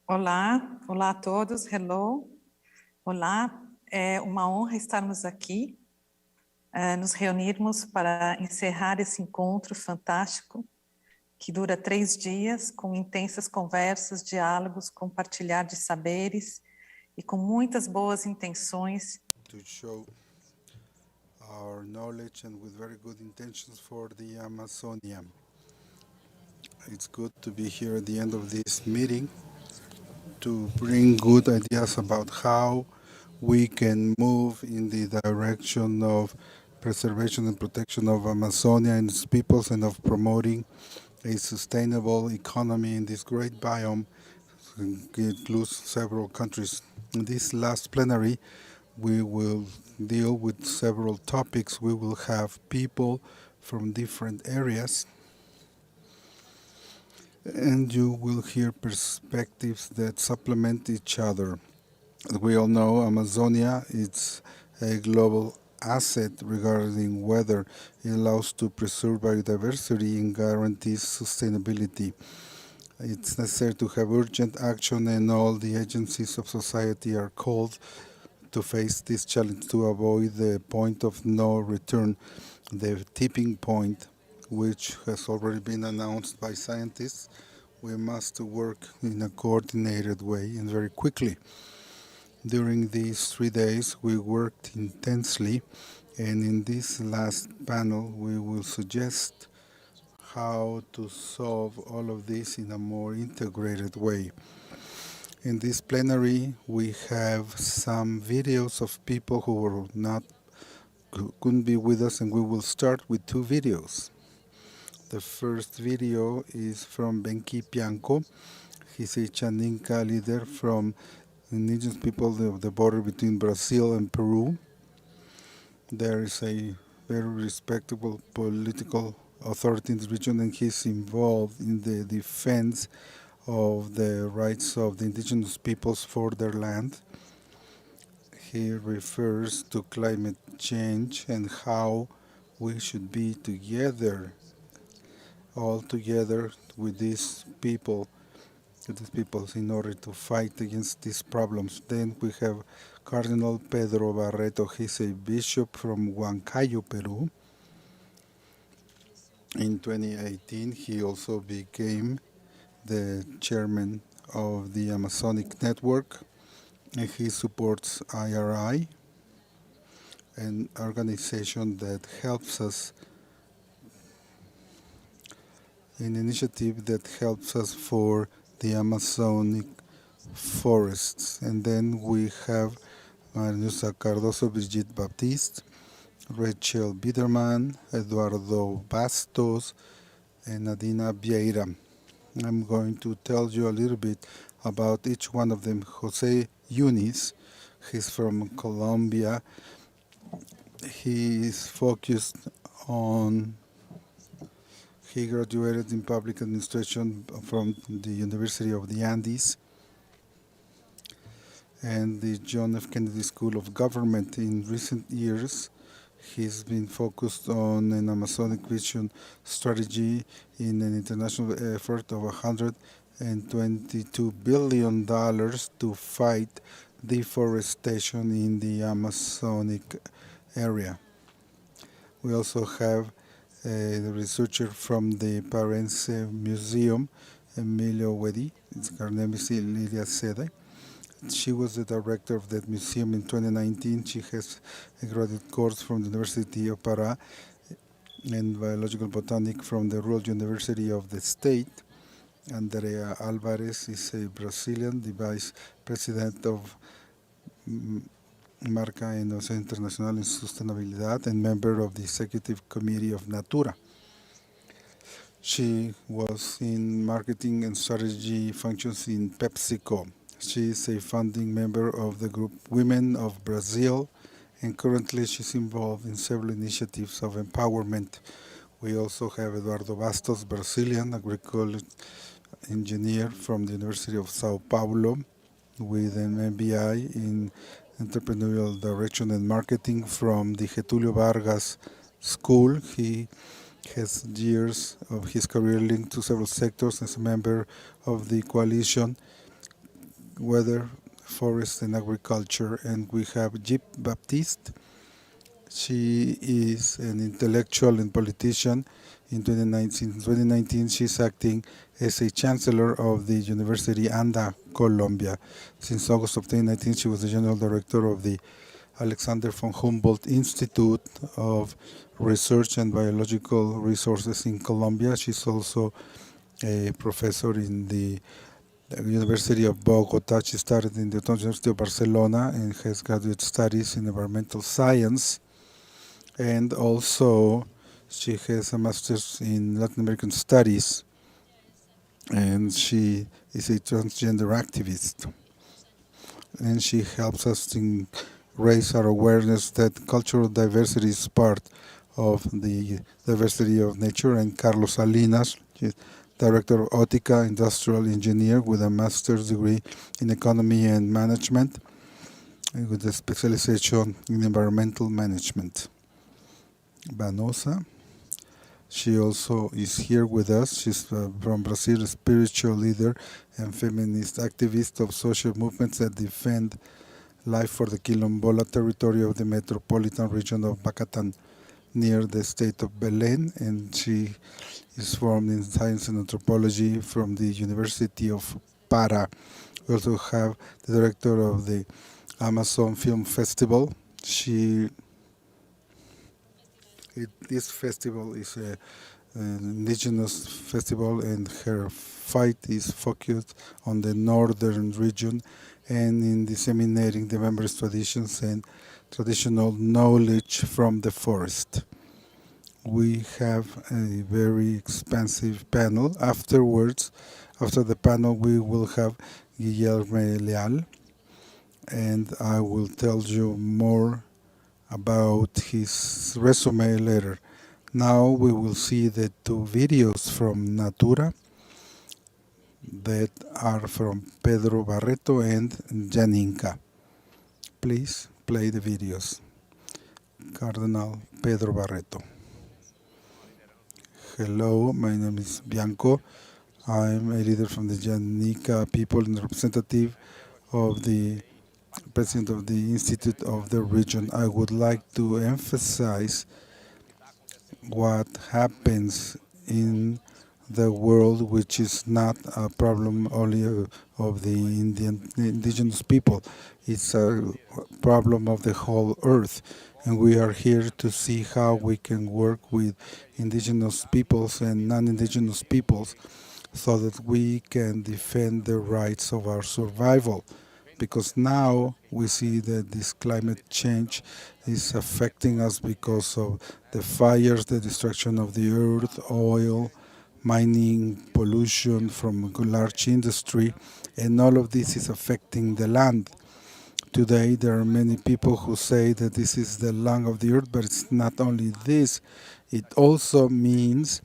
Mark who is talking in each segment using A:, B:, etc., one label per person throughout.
A: Olá, olá a todos, hello, olá, é uma honra estarmos aqui, nos reunirmos para encerrar esse encontro fantástico, que dura 3 dias, com intensas conversas, diálogos, compartilhar de saberes e com muitas boas intenções.
B: To show our knowledge and with very good intentions for the Amazonia. It's good to be here at the end of this meeting to bring good ideas about how we can move in the direction of preservation and protection of Amazonia and its peoples and of promoting a sustainable economy in this great biome. It includes several countries. In this last plenary, we will deal with several topics. We will have people from different areas, and you will hear perspectives that supplement each other. As we all know, Amazonia is a global asset regarding weather. It allows to preserve biodiversity and guarantees sustainability. It's necessary to have urgent action, and all the agencies of society are called to face this challenge to avoid the point of no return, the tipping point, which has already been announced by scientists. We must work in a coordinated way and very quickly. During these 3 days, we worked intensely, and in this last panel, we will suggest how to solve all of this in a more integrated way. In this plenary, we have some videos of people who couldn't be with us, and we will start with 2 videos. The first video is from Benki Pianco. He's a Chaninka leader from indigenous people of the border between Brazil and Peru. There is a very respectable political authority in the region, and he's involved in the defense of the rights of the indigenous peoples for their land. He refers to climate change and how we should be together, all together with these peoples in order to fight against these problems. Then we have Cardinal Pedro Barreto. He's a bishop from Huancayo, Peru. In 2018, he also became the chairman of the Amazonic Network, and he supports IRI, an organization that helps us, an initiative that helps us for the Amazonic forests. And then we have Marinusa Cardoso, Brigitte Baptiste, Rachel Biederman, Eduardo Bastos, and Nadina Vieira. I'm going to tell you a little bit about each one of them. Jose Yunis, he's from Colombia. He is focused on, he graduated in public administration from the University of the Andes and the John F. Kennedy School of Government. In recent years, he's been focused on an Amazonic vision strategy in an international effort of $122 billion to fight deforestation in the Amazonic area. We also have a researcher from the Parense Museum, Emilio Wedi. Her name is Lilia Sede. She was the director of that museum in 2019. She has a graduate course from the University of Pará and biological botanic from the Rural University of the state. Andrea Alvarez is a Brazilian, the vice president of Marca e Innovación Internacional en Sustentabilidad and member of the executive committee of Natura. She was in marketing and strategy functions in PepsiCo. She is a founding member of the group Women of Brazil, and currently she's involved in several initiatives of empowerment. We also have Eduardo Bastos, Brazilian agricultural engineer from the University of Sao Paulo, with an MBA in entrepreneurial direction and marketing from the Getulio Vargas School. He has years of his career linked to several sectors as a member of the coalition weather, forest, and agriculture. And we have Jeep Baptiste. She is an intellectual and politician. In 2019, she's acting as a chancellor of the University ANDA, Colombia. Since August of 2019, she was the general director of the Alexander von Humboldt Institute of Research and Biological Resources in Colombia. She's also a professor in the University of Bogota. She started in the University of Barcelona and has graduate studies in environmental science. And also, she has a master's in Latin American studies, and she is a transgender activist. And she helps us to raise our awareness that cultural diversity is part of the diversity of nature. And Carlos Salinas, director of Ótica, industrial engineer with a master's degree in economy and management, and with a specialization in environmental management. Vanosa, she also is here with us. She's from Brazil, a spiritual leader and feminist activist of social movements that defend life for the Quilombola territory of the metropolitan region of Bacatan, near the state of Belém, and she is formed in science and anthropology from the University of Para. We also have the director of the Amazon Film Festival. This festival is an indigenous festival, and her fight is focused on the northern region and in disseminating the members' traditions and traditional knowledge from the forest. We have a very expansive panel. Afterwards, after the panel, we will have Guillermo Leal, and I will tell you more about his resume later. Now we will see the two videos from Natura that are from Pedro Barreto and Janinka. Please play the videos. Cardinal Pedro Barreto. Hello, my name is Bianco. I'm a leader from the Janika people and representative of the president of the Institute of the region. I would like to emphasize what happens in the world, which is not a problem only of the indigenous people. It's a problem of the whole earth. And we are here to see how we can work with indigenous peoples and non-indigenous peoples so that we can defend the rights of our survival. Because now we see that this climate change is affecting us because of the fires, the destruction of the earth, oil, mining, pollution from large industry, and all of this is affecting the land. Today there are many people who say that this is the lung of the earth, but it's not only this, it also means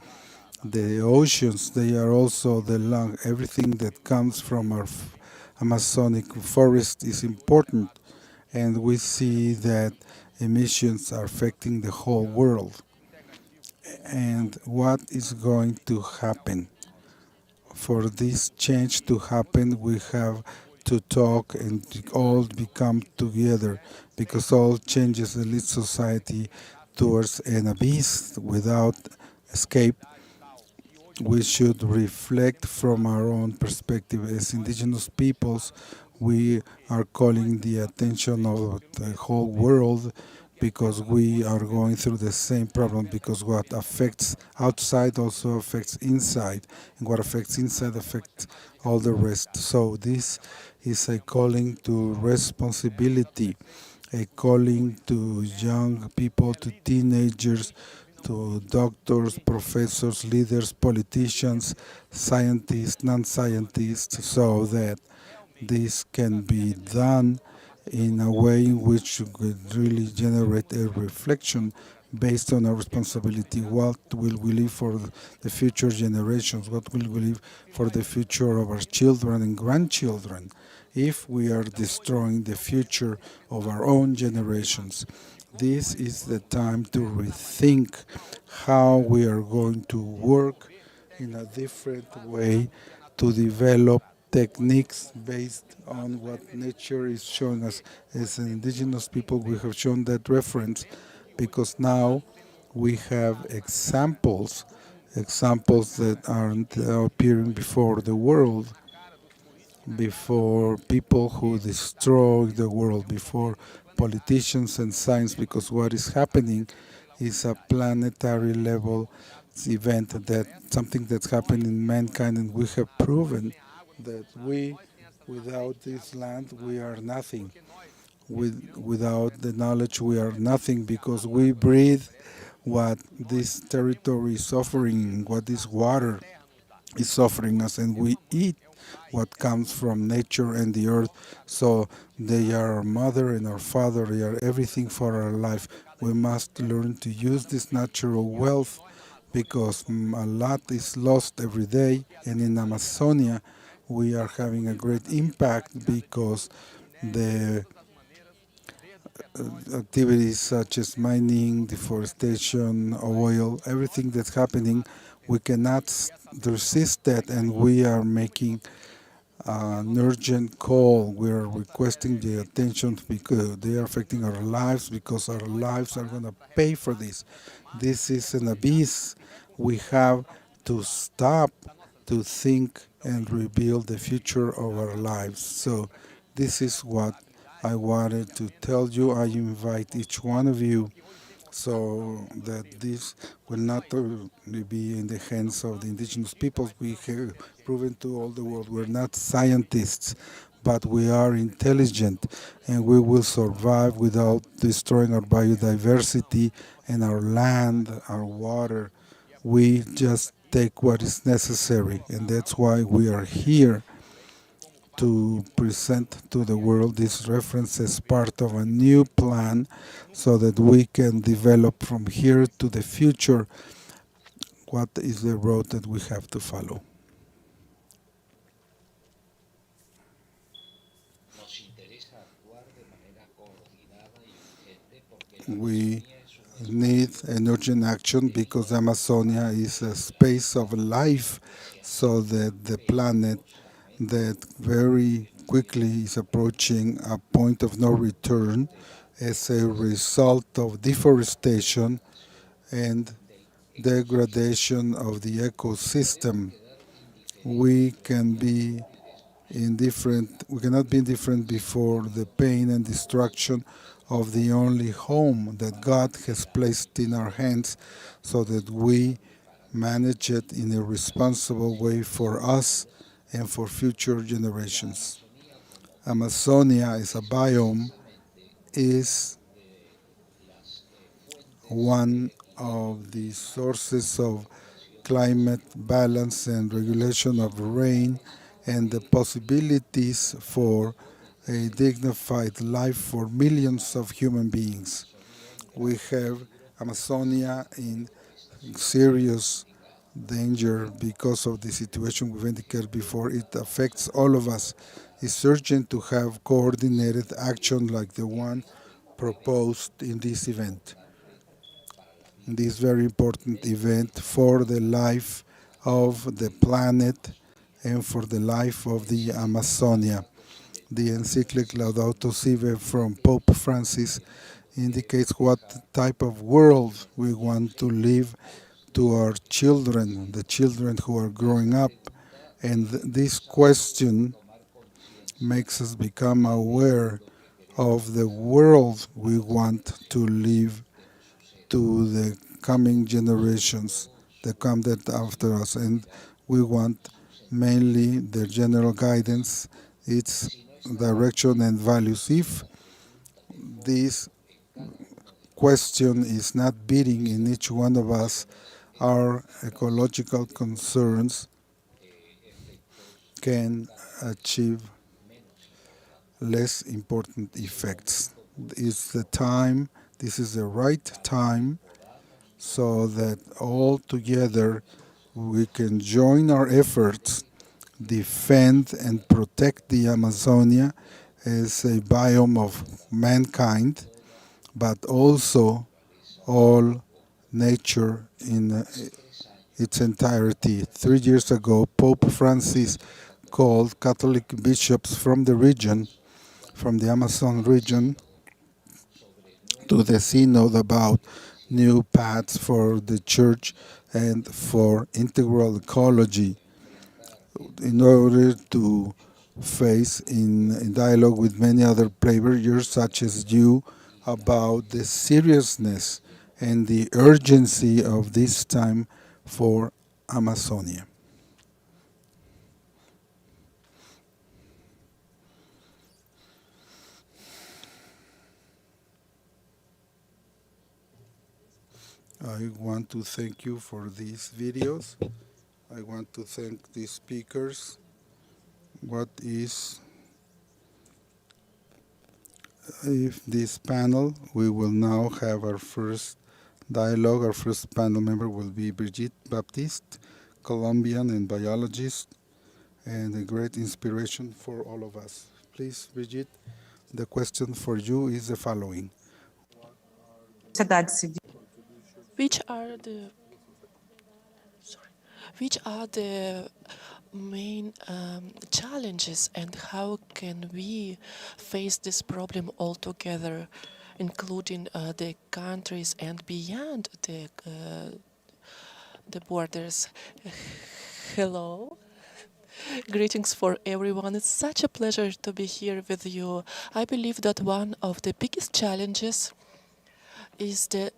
B: the oceans. They are also the lung. Everything that comes from our Amazonic forest is important, and we see that emissions are affecting the whole world. And what is going to happen? For this change to happen, we have to talk and all become together, because all changes lead society towards an abyss without escape. We should reflect from our own perspective. As indigenous peoples, we are calling the attention of the whole world, because we are going through the same problem, because what affects outside also affects inside, and what affects inside affects all the rest. So this is a calling to responsibility, a calling to young people, to teenagers, to doctors, professors, leaders, politicians, scientists, non-scientists, so that this can be done in a way in which could really generate a reflection based on our responsibility. What will we leave for the future generations? What will we leave for the future of our children and grandchildren if we are destroying the future of our own generations? This is the time to rethink how we are going to work in a different way to develop techniques based on what nature is showing us. As indigenous people, we have shown that reference because now we have examples that aren't appearing before the world, before people who destroy the world, before politicians and science, because what is happening is a planetary level event, that something that's happening in mankind, and we have proven that without this land, we are nothing. Without the knowledge, we are nothing because we breathe what this territory is suffering, what this water is suffering us, and we eat what comes from nature and the earth. So they are our mother and our father, they are everything for our life. We must learn to use this natural wealth because a lot is lost every day, and in Amazonia we are having a great impact because the activities such as mining, deforestation, oil, everything that's happening, we cannot resist that, and we are making an urgent call. We are requesting the attention because they are affecting our lives, because our lives are going to pay for this. This is an abyss. We have to stop to think and rebuild the future of our lives. So this is what I wanted to tell you. I invite each one of you so that this will not only be in the hands of the indigenous peoples. We have proven to all the world we're not scientists, but we are intelligent, and we will survive without destroying our biodiversity and our land, our water. We just take what is necessary, and that's why we are here to present to the world this reference as part of a new plan so that we can develop from here to the future what is the road that we have to follow. We need an urgent action because Amazonia is a space of life, so that the planet that very quickly is approaching a point of no return as a result of deforestation and degradation of the ecosystem. We can be indifferent. We cannot be indifferent before the pain and destruction of the only home that God has placed in our hands, so that we manage it in a responsible way for us and for future generations. Amazonia as a biome is one of the sources of climate balance and regulation of rain and the possibilities for a dignified life for millions of human beings. We have Amazonia in serious danger because of the situation we've indicated before. It affects all of us. It's urgent to have coordinated action like the one proposed in this event, in this very important event for the life of the planet and for the life of the Amazonia. The encyclic Laudato Si from Pope Francis indicates what type of world we want to live to our children, the children who are growing up. And this question makes us become aware of the world we want to live to the coming generations that come that after us. And we want mainly the general guidance, its direction and values. If this question is not beating in each one of us, our ecological concerns can achieve less important effects. It's the time, this is the right time, so that all together we can join our efforts, defend and protect the Amazonia as a biome of mankind, but also all nature in its entirety. 3 years ago, Pope Francis called Catholic bishops from the region, from the Amazon region, to the synod about new paths for the church and for integral ecology in order to face in dialogue with many other players such as you about the seriousness and the urgency of this time for Amazonia. I want to thank you for these videos. I want to thank the speakers. What is if this panel? We will now have our first dialogue. Our first panel member will be Brigitte Baptiste, Colombian and biologist, and a great inspiration for all of us. Please, Brigitte, the question for you is the following.
C: Which are the which are the main challenges, and how can we face this problem all together, including the countries and beyond the borders? Hello. Greetings for everyone. It's such a pleasure to be here with you. I believe that one of the biggest challenges is the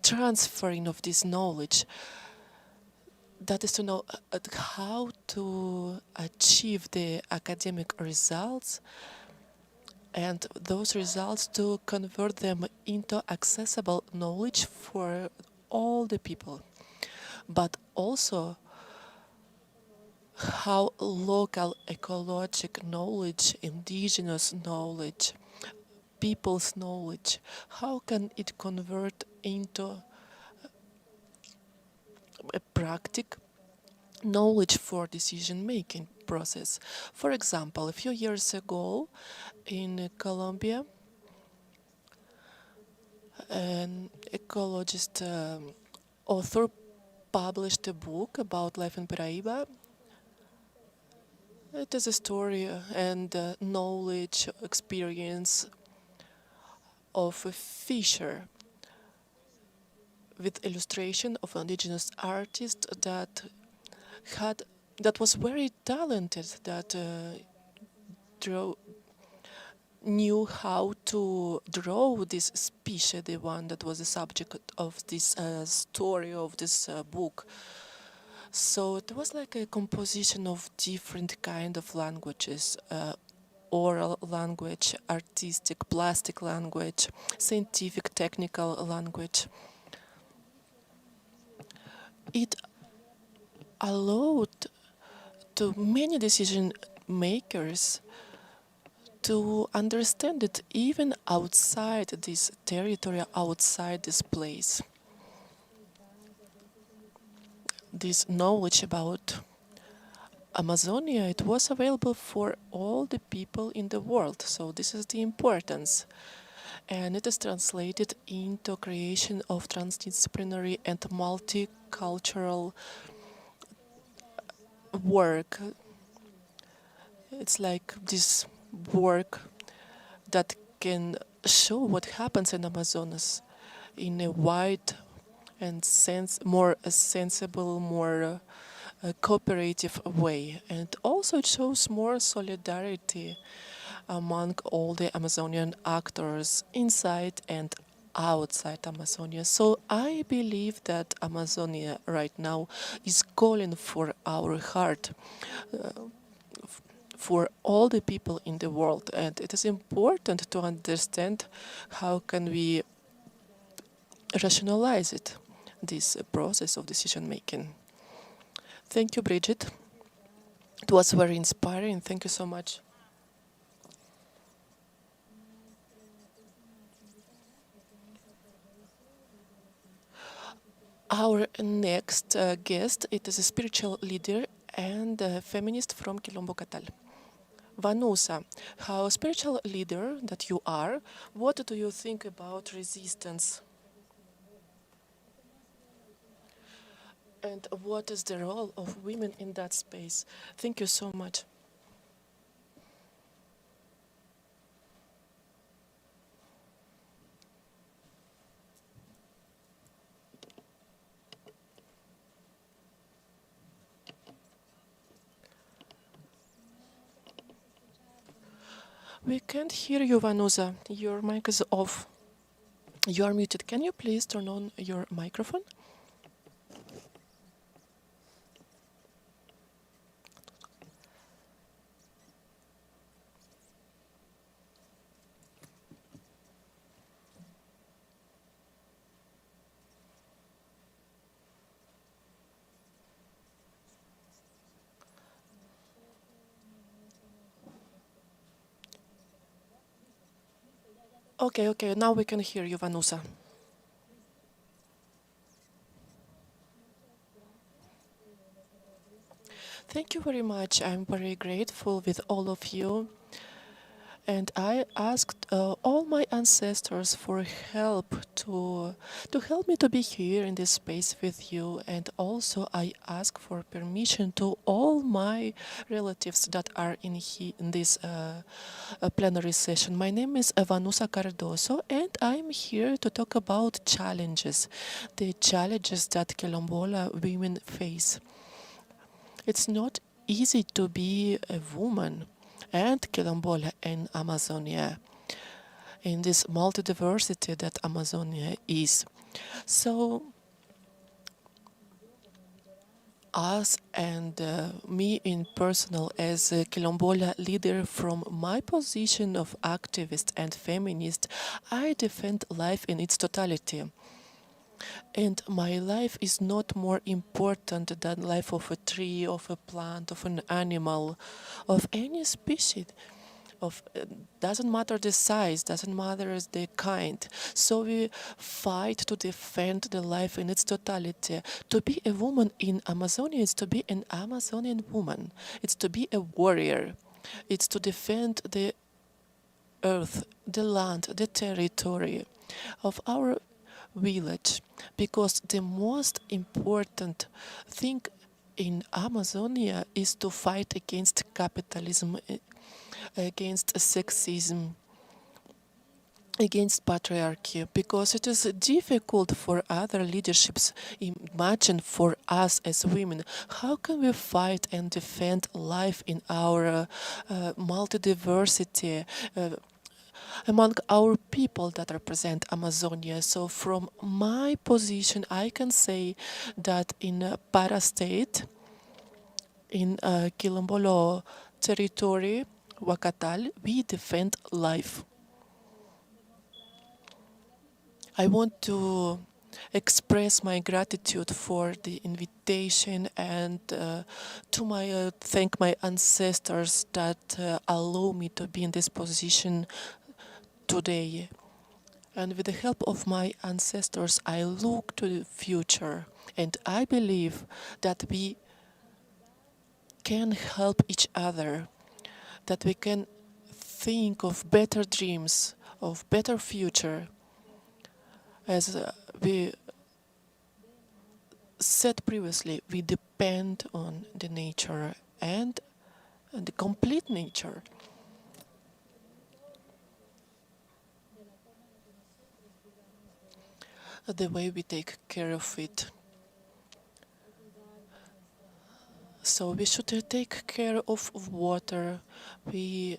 C: transferring of this knowledge. That is to know how to achieve the academic results, and those results to convert them into accessible knowledge for all the people. But also how local ecologic knowledge, indigenous knowledge, people's knowledge, how can it convert into a practical knowledge for decision-making process. For example, a few years ago in Colombia, an ecologist author published a book about life in Paraíba. It is a story and knowledge, experience of a fisher with illustration of an indigenous artist that was very talented, that knew how to draw this species, the one that was the subject of this story, of this book. So it was like a composition of different kind of languages, oral language, artistic, plastic language, scientific, technical language. It allowed to many decision makers to understand it even outside this territory, outside this place. This knowledge about Amazonia, it was available for all the people in the world, so this is the importance. And it is translated into creation of transdisciplinary and multicultural work. It's like this work that can show what happens in Amazonas in a wide and more sensible, more cooperative way. And also it shows more solidarity among all the Amazonian actors inside and outside Amazonia. So I believe that Amazonia right now is calling for our heart, for all the people in the world, and it is important to understand how can we rationalize it, this process of decision making. Thank you, Bridget. It was very inspiring. Thank you so much. Our next guest, it is a spiritual leader and a feminist from Quilombo Catal. Vanusa, how a spiritual leader that you are, what do you think about resistance? and what is the role of women in that space. Thank you so much. We can't hear you, Vanusa. Your mic is off. You are muted. Can you please turn on your microphone? Okay, now we can hear you, Vanusa. Thank you very much. I'm very grateful with all of you. And I asked all my ancestors for help to help me to be here in this space with you. And also I ask for permission to all my relatives that are in this plenary session. My name is Vanusa Cardoso, and I'm here to talk about challenges, the challenges that Quilombola women face. It's not easy to be a woman and Quilombola in Amazonia, in this multidiversity that Amazonia is. So, us and me in personal as a Quilombola leader from my position of activist and feminist, I defend life in its totality. And my life is not more important than life of a tree, of a plant, of an animal, of any species. Of doesn't matter the size, doesn't matter the kind. So we fight to defend the life in its totality. To be a woman in Amazonia is to be an Amazonian woman. It's to be a warrior. It's to defend the earth, the land, the territory of our village, because the most important thing in Amazonia is to fight against capitalism, against sexism, against patriarchy, because it is difficult for other leaderships. Imagine for us as women, how can we fight and defend life in our multidiversity, among our people that represent Amazonia. So from my position, I can say that in Para State, in Quilombola territory, Huacatal, we defend life. I want to express my gratitude for the invitation and to thank my ancestors that allow me to be in this position today. And with the help of my ancestors, I look to the future, and I believe that we can help each other, that we can think of better dreams, of better future. As we said previously, we depend on the nature and the complete nature. The way we take care of it. So we should take care of water. We,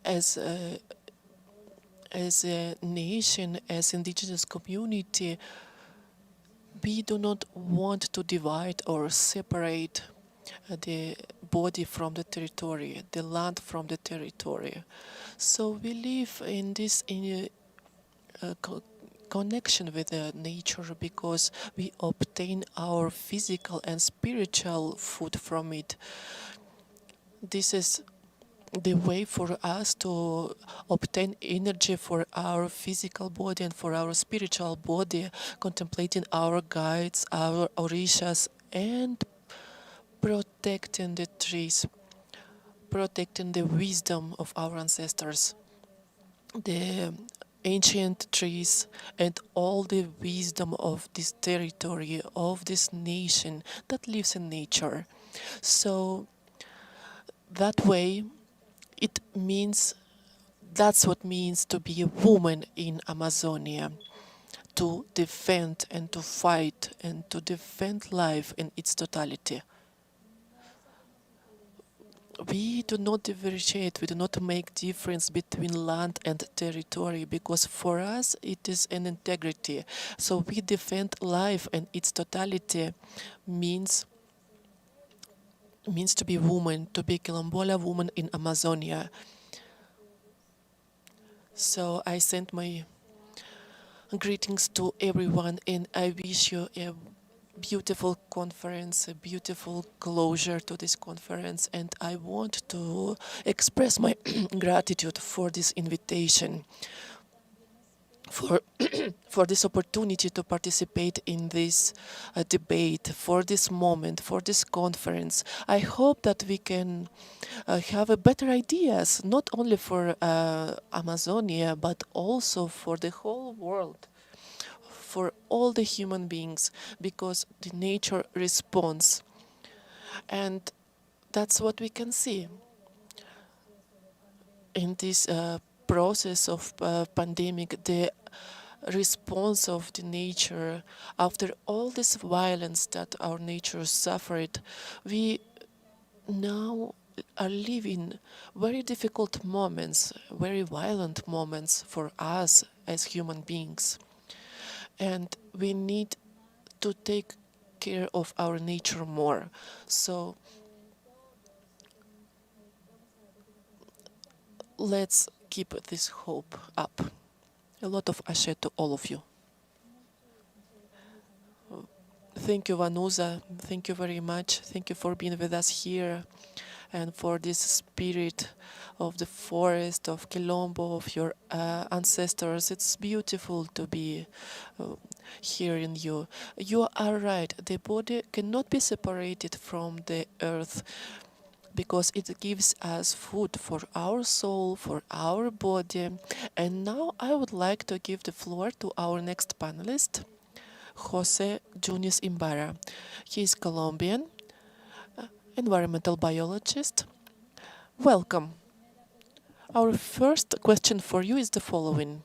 C: as a nation, as indigenous community, we do not want to divide or separate the body from the territory, the land from the territory. So we live in this connection with the nature because we obtain our physical and spiritual food from it. This is the way for us to obtain energy for our physical body and for our spiritual body, contemplating our guides, our orishas, and protecting the trees, protecting the wisdom of our ancestors. The ancient trees and all the wisdom of this territory, of this nation that lives in nature. So that way, it means that's what means to be a woman in Amazonia, to defend and to fight and to defend life in its totality. We do not differentiate, we do not make difference between land and territory because for us it is an integrity. So we defend life and its totality means to be woman, to be Quilombola woman in Amazonia. So I send my greetings to everyone and I wish you a beautiful conference, a beautiful closure to this conference, and I want to express my gratitude for this invitation, for for this opportunity to participate in this debate, for this moment, for this conference. I hope that we can have a better ideas, not only for Amazonia, but also for the whole world, for all the human beings, because the nature responds. And that's what we can see in this process of pandemic, the response of the nature after all this violence that our nature suffered. We now are living very difficult moments, very violent moments for us as human beings. And we need to take care of our nature more. So let's keep this hope up. A lot of ashe to all of you. Thank you, Vanusa. Thank you very much. Thank you for being with us here and for this spirit of the forest, of Quilombo, of your ancestors. It's beautiful to be hearing you. You are right. The body cannot be separated from the earth because it gives us food for our soul, for our body. And now I would like to give the floor to our next panelist, Jose Junis Imbara. He is Colombian, environmental biologist. Welcome. Our first question for you is the following.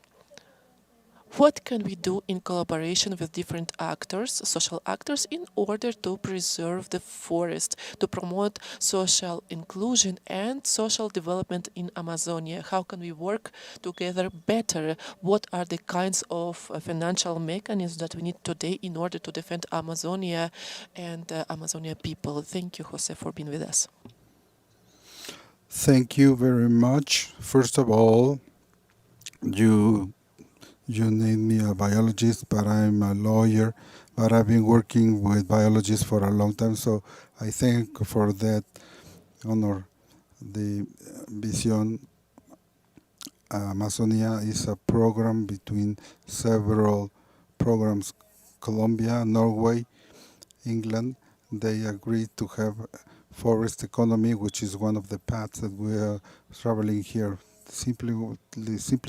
C: What can we do in collaboration with different actors, social actors, in order to preserve the forest, to promote social inclusion and social development in Amazonia? How can we work together better? What are the kinds of financial mechanisms that we need today in order to defend Amazonia and Amazonia people? Thank you, Jose, for being with us.
B: Thank you very much. First of all, you named me a biologist, but I'm a lawyer. But I've been working with biologists for a long time, so I thank for that honor. The Vision Amazonia is a program between several programs, Colombia, Norway, England. They agreed to have forest economy, which is one of the paths that we are traveling here. Simply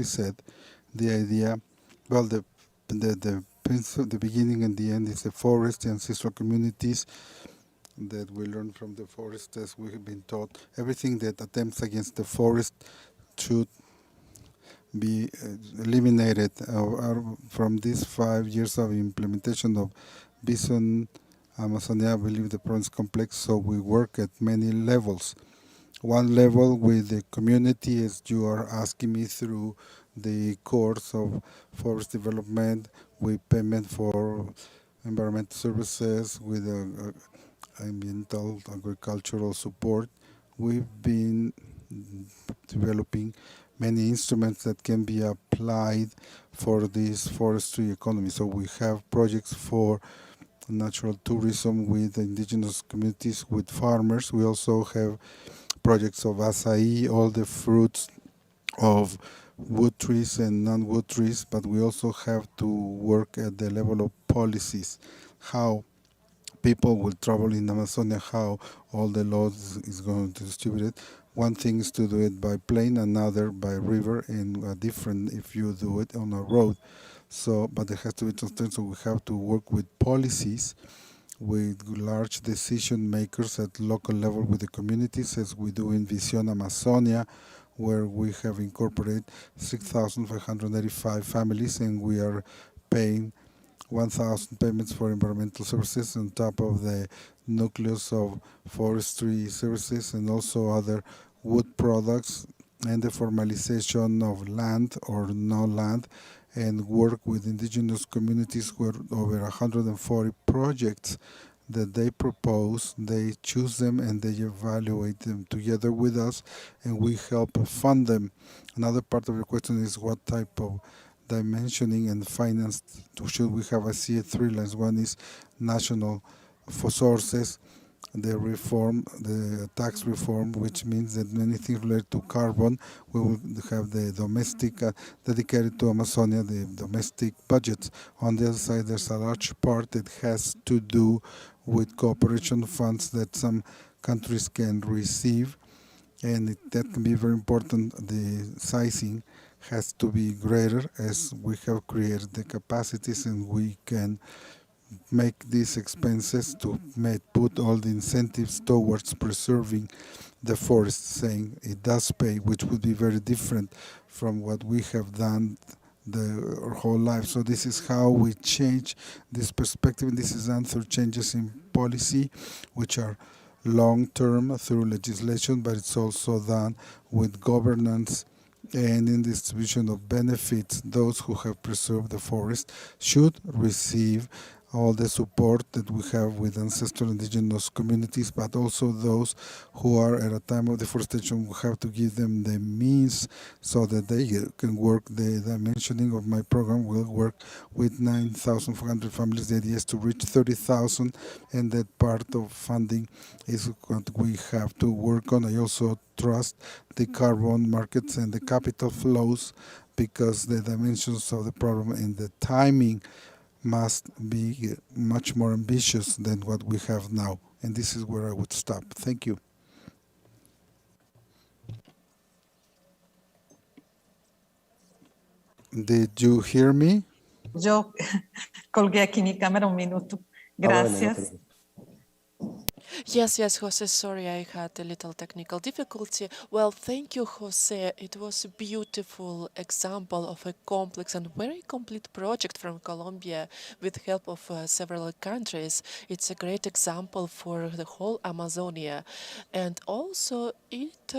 B: said, the idea, well, the beginning and the end is the forest, the ancestral communities that we learn from the forest, as we have been taught. Everything that attempts against the forest should be eliminated. From these 5 years of implementation of Bison Amazonia, I believe the problem is complex, so we work at many levels. One level with the community, as you are asking me, through the course of forest development, with payment for environmental services, with ambiental agricultural support. We've been developing many instruments that can be applied for this forestry economy. So we have projects for natural tourism with indigenous communities, with farmers. We also have projects of acai, all the fruits of wood trees and non-wood trees, but we also have to work at the level of policies, how people will travel in Amazonia, how all the laws is going to distribute it. One thing is to do it by plane, another by river, and different if you do it on a road. So, but there has to be transparency. So we have to work with policies, with large decision makers at local level with the communities, as we do in Vision Amazonia, where we have incorporated 6,585 families, and we are paying 1,000 payments for environmental services on top of the nucleus of forestry services and also other wood products, and the formalization of land or no land, and work with indigenous communities where over 140 projects that they propose, they choose them and they evaluate them together with us, and we help fund them. Another part of your question is what type of dimensioning and finance should we have. I see it three lines. One is national for sources, the reform, the tax reform, which means that many things related to carbon, we will have the domestic dedicated to Amazonia, the domestic budgets. On the other side, there's a large part that has to do with cooperation funds that some countries can receive, and that can be very important. The sizing has to be greater as we have created the capacities, and we can make these expenses to put all the incentives towards preserving the forest, saying it does pay, which would be very different from what we have done our whole life. So this is how we change this perspective, and this is done through changes in policy, which are long-term through legislation, but it's also done with governance and in distribution of benefits. Those who have preserved the forest should receive all the support that we have with ancestral indigenous communities, but also those who are at a time of deforestation, we have to give them the means so that they can work. The dimensioning of my program will work with 9,400 families. The idea is to reach 30,000, and that part of funding is what we have to work on. I also trust the carbon markets and the capital flows, because the dimensions of the problem and the timing must be much more ambitious than what we have now. And this is where I would stop. Thank you. Did you hear me?
A: Yo colgué aqui mi cámara un minuto. Gracias.
C: Yes, Jose, sorry, I had a little technical difficulty. Well, thank you, Jose. It was a beautiful example of a complex and very complete project from Colombia with help of several countries. It's a great example for the whole Amazonia. And also it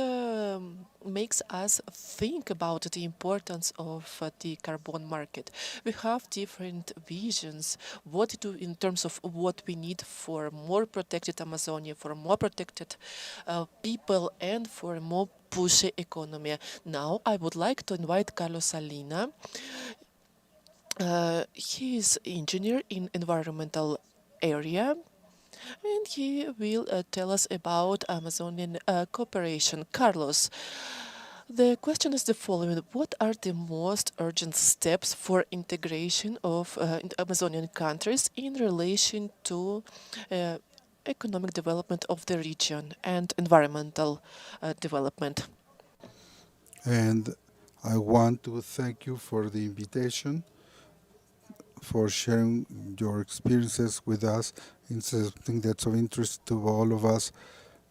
C: makes us think about the importance of the carbon market. We have different visions, what to do in terms of what we need for more protected Amazonia, for more protected people, and for a more pushy economy. Now I would like to invite Carlos Salina. He is engineer in environmental area, and he will tell us about Amazonian cooperation. Carlos, the question is the following: what are the most urgent steps for integration of Amazonian countries in relation to economic development of the region and environmental development?
B: And I want to thank you for the invitation, for sharing your experiences with us. It's something that's of interest to all of us,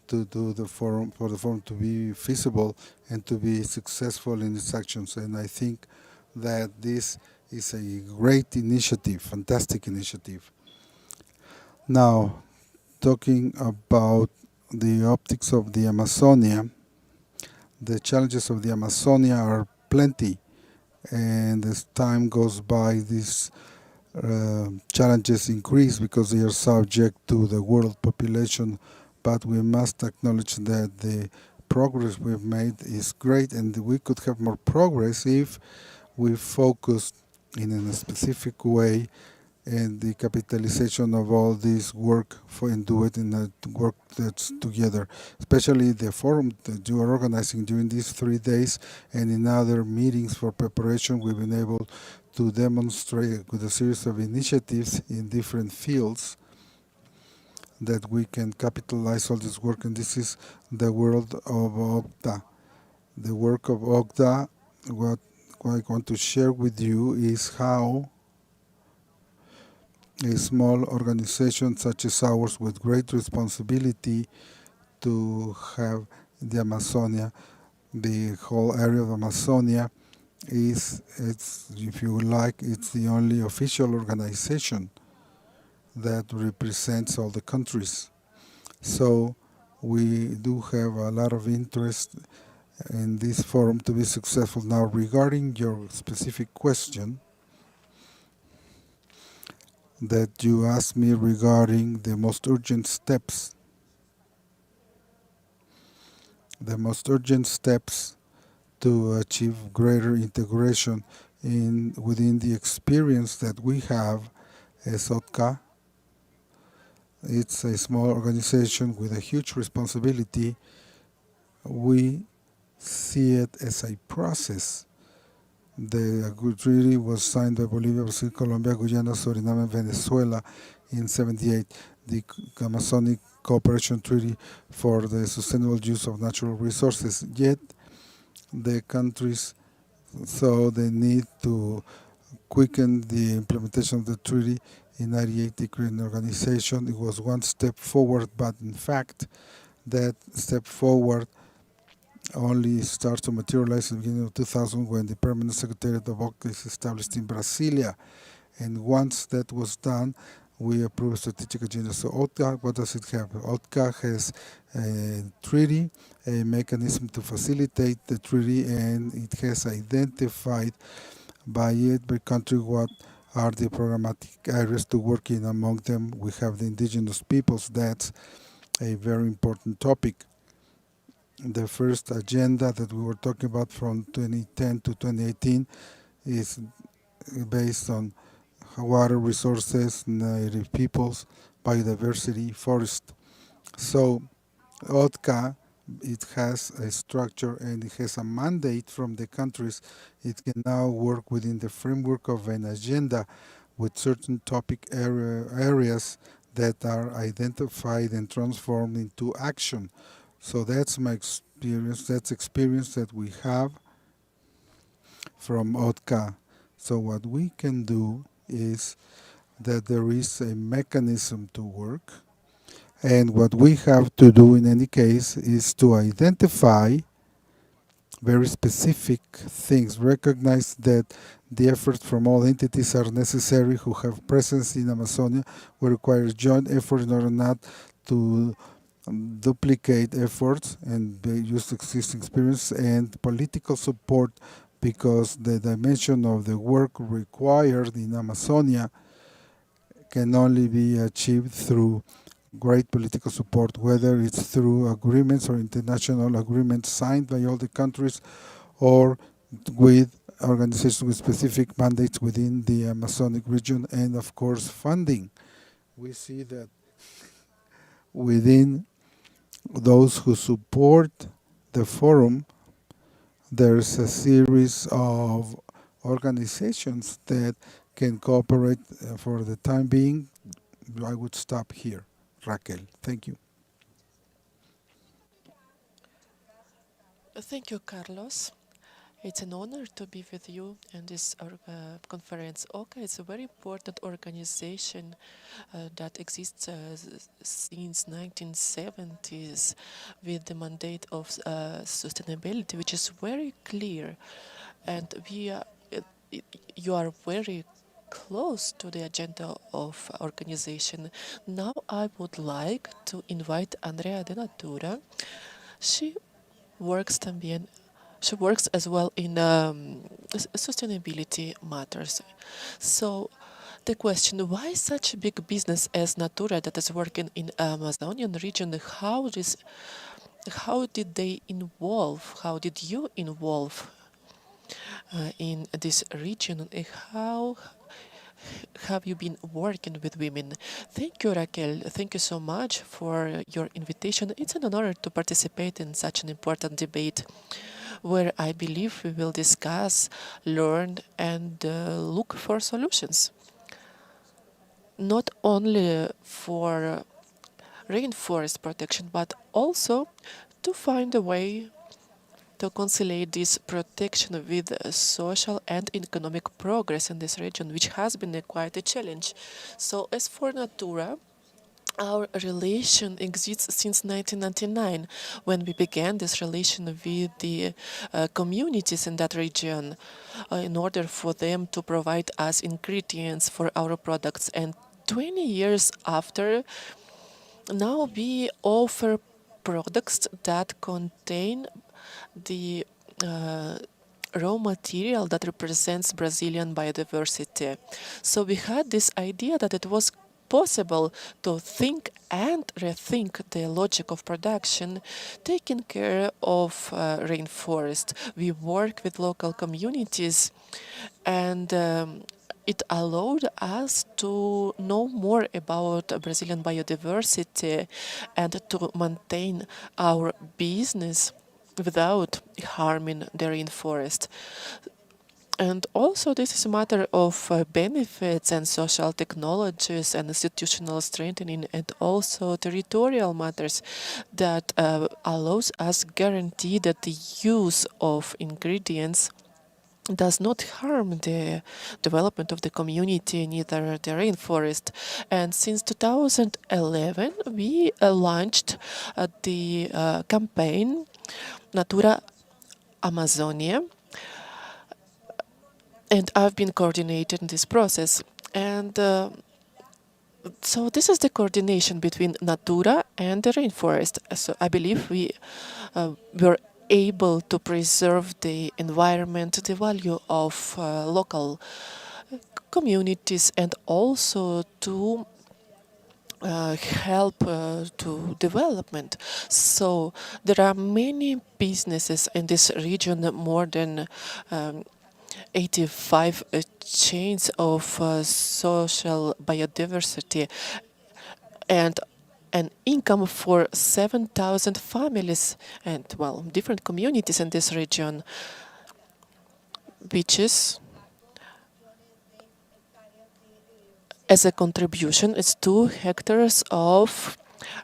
B: to do the forum, for the forum to be feasible and to be successful in its actions. And I think that this is a great initiative, fantastic initiative. Now, talking about the optics of the Amazonia, the challenges of the Amazonia are plenty, and as time goes by, these challenges increase because they are subject to the world population. But we must acknowledge that the progress we've made is great, and we could have more progress if we focused in a specific way and the capitalization of all this work and do it in a work that's together, especially the forum that you are organizing during these 3 days and in other meetings for preparation. We've been able to demonstrate with a series of initiatives in different fields that we can capitalize all this work, and this is the world of OCTA. The work of OCTA, what I want to share with you is how a small organization such as ours with great responsibility to have the Amazonia, the whole area of Amazonia, it's, if you like, it's the only official organization that represents all the countries. So we do have a lot of interest in this forum to be successful. Now, regarding your specific question that you asked me regarding the most urgent steps, to achieve greater integration within the experience that we have as OTCA. It's a small organization with a huge responsibility. We see it as a process. The treaty was signed by Bolivia, Brazil, Colombia, Guyana, Suriname, and Venezuela in '78. The Amazonic Cooperation Treaty for the Sustainable Use of Natural Resources. Yet, the countries saw the need to quicken the implementation of the treaty in '98. The Korean organization, it was one step forward, but in fact, that step forward only starts to materialize in the beginning of 2000 when the permanent secretariat of OCTA is established in Brasilia. And once that was done, we approved a strategic agenda. So OCTA, what does it have? OCTA has a treaty, a mechanism to facilitate the treaty, and it has identified by every country what are the programmatic areas to work in. Among them, we have the indigenous peoples. That's a very important topic. The first agenda that we were talking about from 2010 to 2018 is based on water resources, native peoples, biodiversity, forest. So OTCA, it has a structure and it has a mandate from the countries. It can now work within the framework of an agenda with certain topic areas that are identified and transformed into action. So that's my experience. That's experience that we have from OTCA. So what we can do is that there is a mechanism to work, and what we have to do in any case is to identify very specific things, recognize that the efforts from all entities are necessary who have presence in Amazonia. We require joint effort in order not to duplicate efforts and use existing experience, and political support, because the dimension of the work required in Amazonia can only be achieved through great political support, whether it's through agreements or international agreements signed by all the countries, or with organizations with specific mandates within the Amazonic region, and of course funding. We see that within those who support the forum, there's a series of organizations that can cooperate. For the time being, I would stop here. Raquel, thank you.
C: Thank you, Carlos. It's an honor to be with you in this conference. OCA is a very important organization that exists since 1970s with the mandate of sustainability, which is very clear. And you are very close to the agenda of organization. Now I would like to invite Andrea de Natura. She works también she works as well in sustainability matters. So the question, why such a big business as Natura that is working in Amazonian region, how did they involve, how did you involve in this region, and how have you been working with women? Thank you, Raquel. Thank you so much for your invitation. It's an honor to participate in such an important debate where I believe we will discuss, learn, and look for solutions. Not only for rainforest protection, but also to find a way to conciliate this protection with social and economic progress in this region, which has been quite a challenge. So as for Natura, our relation exists since 1999, when we began this relation with the communities in that region in order for them to provide us ingredients for our products. And 20 years after, now we offer products that contain the raw material that represents Brazilian biodiversity. So we had this idea that it was possible to think and rethink the logic of production, taking care of rainforest. We work with local communities, and it allowed us to know more about Brazilian biodiversity and to maintain our business without harming the rainforest. And also, this is a matter of benefits and social technologies and institutional strengthening, and also territorial matters that allows us guarantee that the use of ingredients does not harm the development of the community, neither the rainforest. And since 2011, we launched the campaign Natura Amazonia, and I've been coordinating this process. And so this is the coordination between Natura and the rainforest. So I believe we were able to preserve the environment, the value of local communities, and also to help to development. So there are many businesses in this region, more than 85 chains of social biodiversity, and an income for 7,000 families and, well, different communities in this region, which is, as a contribution, it's 2 hectares of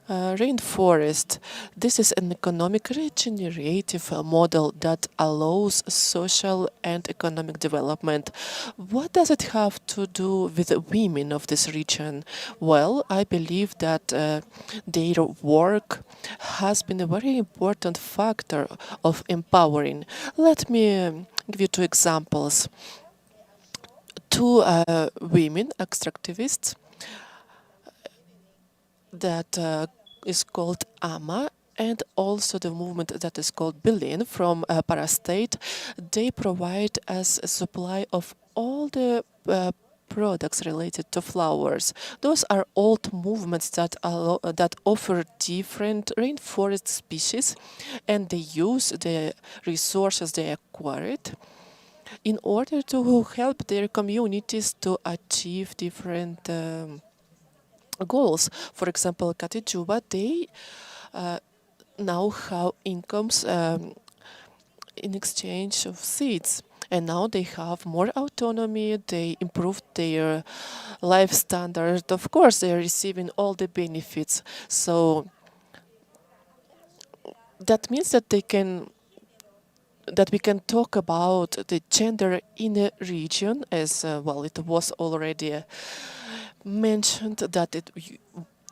C: rainforest. This is an economic regenerative model that allows social and economic development. What does it have to do with the women of this region? Well, I believe that their work has been a very important factor of empowering. Let me give you 2 examples. 2 women extractivists that is called AMA, and also the movement that is called Billion from Parastate. They provide us a supply of all the products related to flowers. Those are old movements that offer different rainforest species, and they use the resources they acquired in order to help their communities to achieve different goals. For example, Katijuba, they now have incomes in exchange of seeds. And now they have more autonomy, they improved their life standard. Of course, they are receiving all the benefits. So that means that we can talk about the gender in a region, as well, it was already mentioned that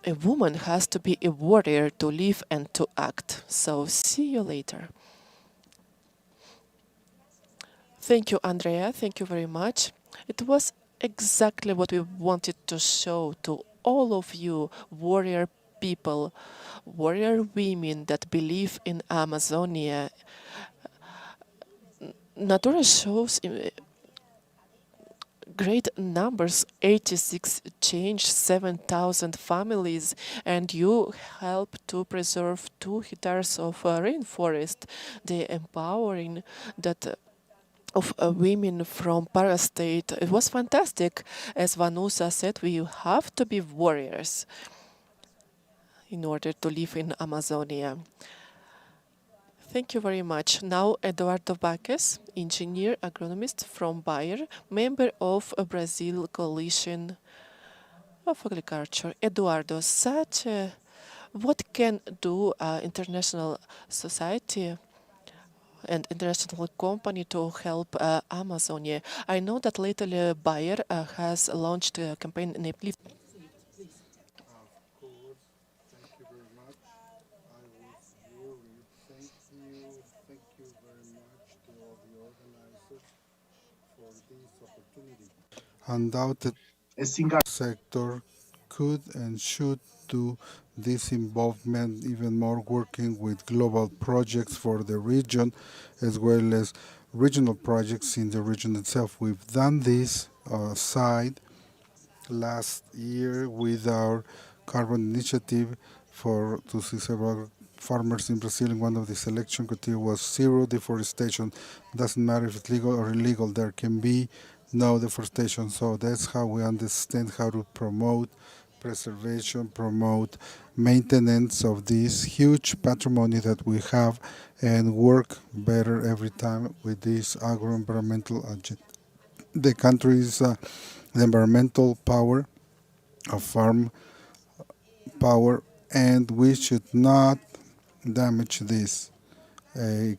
C: a woman has to be a warrior to live and to act. So see you later. Thank you, Andrea. Thank you very much. It was exactly what we wanted to show to all of you, warrior people, warrior women that believe in Amazonia. Natura shows great numbers, 86 changed 7,000 families, and you help to preserve 2 hectares of rainforest. The empowering that of women from Parastate, it was fantastic. As Vanusa said, we have to be warriors in order to live in Amazonia. Thank you very much. Now, Eduardo Baques, engineer agronomist from Bayer, member of a Brazil Coalition of Agriculture. Eduardo, such a What can do international society and international company to help Amazonia? I know that lately Bayer has launched a campaign in Uplift.
B: Of course, thank you very much. I was worried. Thank you very much to all the organizers for this opportunity. Undoubtedly, sector could and should do this involvement even more, working with global projects for the region as well as regional projects in the region itself. We've done this side last year with our carbon initiative for to see several farmers in Brazil. And one of the selection criteria was zero deforestation. Doesn't matter if it's legal or illegal, there can be no deforestation. So that's how we understand how to promote preservation, promote maintenance of this huge patrimony that we have, and work better every time with this agro-environmental agenda. The country's the environmental power of farm power, and we should not damage this. Uh,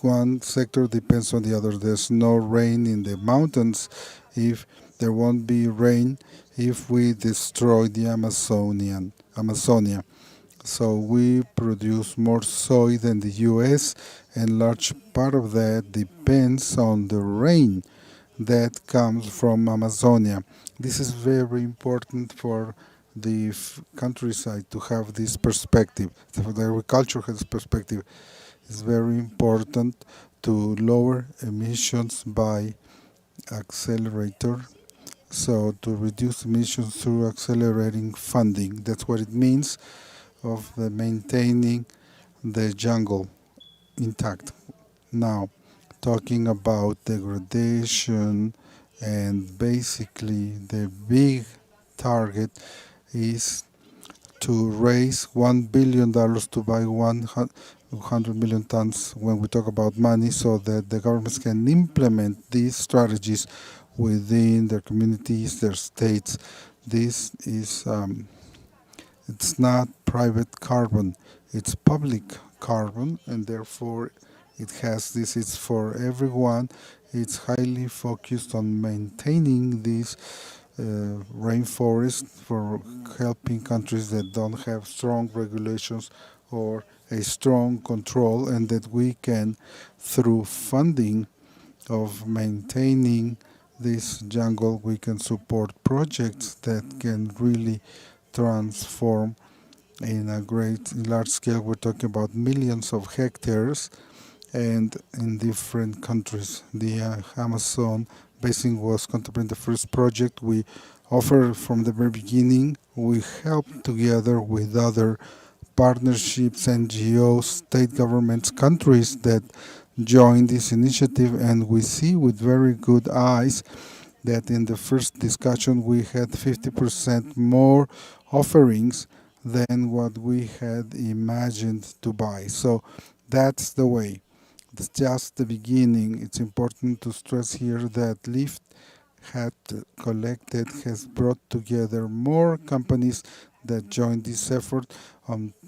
B: One sector depends on the other. There's no rain in the mountains if there won't be rain if we destroy the Amazonia. So we produce more soy than the US, and large part of that depends on the rain that comes from Amazonia. This is very important for the countryside to have this perspective. For the agriculture has perspective. It's very important to lower emissions by accelerator. So to reduce emissions through accelerating funding. That's what it means of the maintaining the jungle intact. Now, talking about degradation, and basically the big target is to raise $1 billion to buy 100 million tons when we talk about money, so that the governments can implement these strategies within their communities, their states. This is it's not private carbon, it's public carbon, and therefore it has this, it's for everyone. It's highly focused on maintaining this rainforest, for helping countries that don't have strong regulations or a strong control, and that we can, through funding of maintaining this jungle, we can support projects that can really transform in a great, large scale. We're talking about millions of hectares, and in different countries. The Amazon basin was contemplating the first project. We offered from the very beginning. We helped together with other partnerships, NGOs, state governments, countries that joined this initiative, and we see with very good eyes that in the first discussion we had 50% more offerings than what we had imagined to buy. So that's the way. It's just the beginning. It's important to stress here that LIFT had collected, has brought together more companies that joined this effort,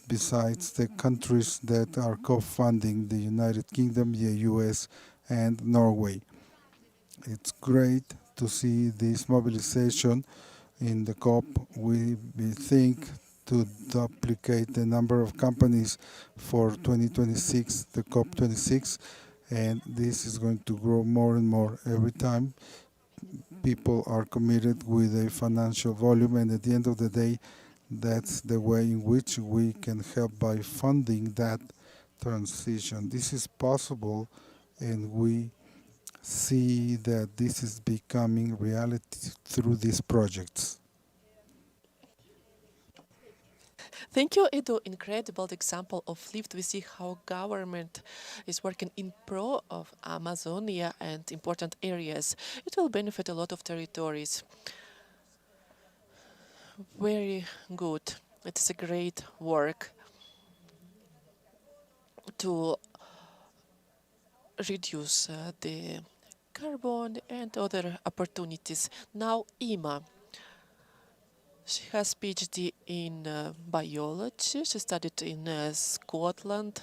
B: besides the countries that are co-funding, the United Kingdom, the US, and Norway. It's great to see this mobilization in the COP. We think to duplicate the number of companies for 2026, the COP26, and this is going to grow more and more every time people are committed with a financial volume, and at the end of the day, that's the way in which we can help by funding that transition. This is possible, and we see that this is becoming reality through these projects.
C: Thank you, Edu. Incredible example of LIFT. We see how government is working in pro of Amazonia and important areas. It will benefit a lot of territories. Very good. It is a great work to reduce the carbon and other opportunities. Now, Ima, She has PhD in biology. She studied in Scotland.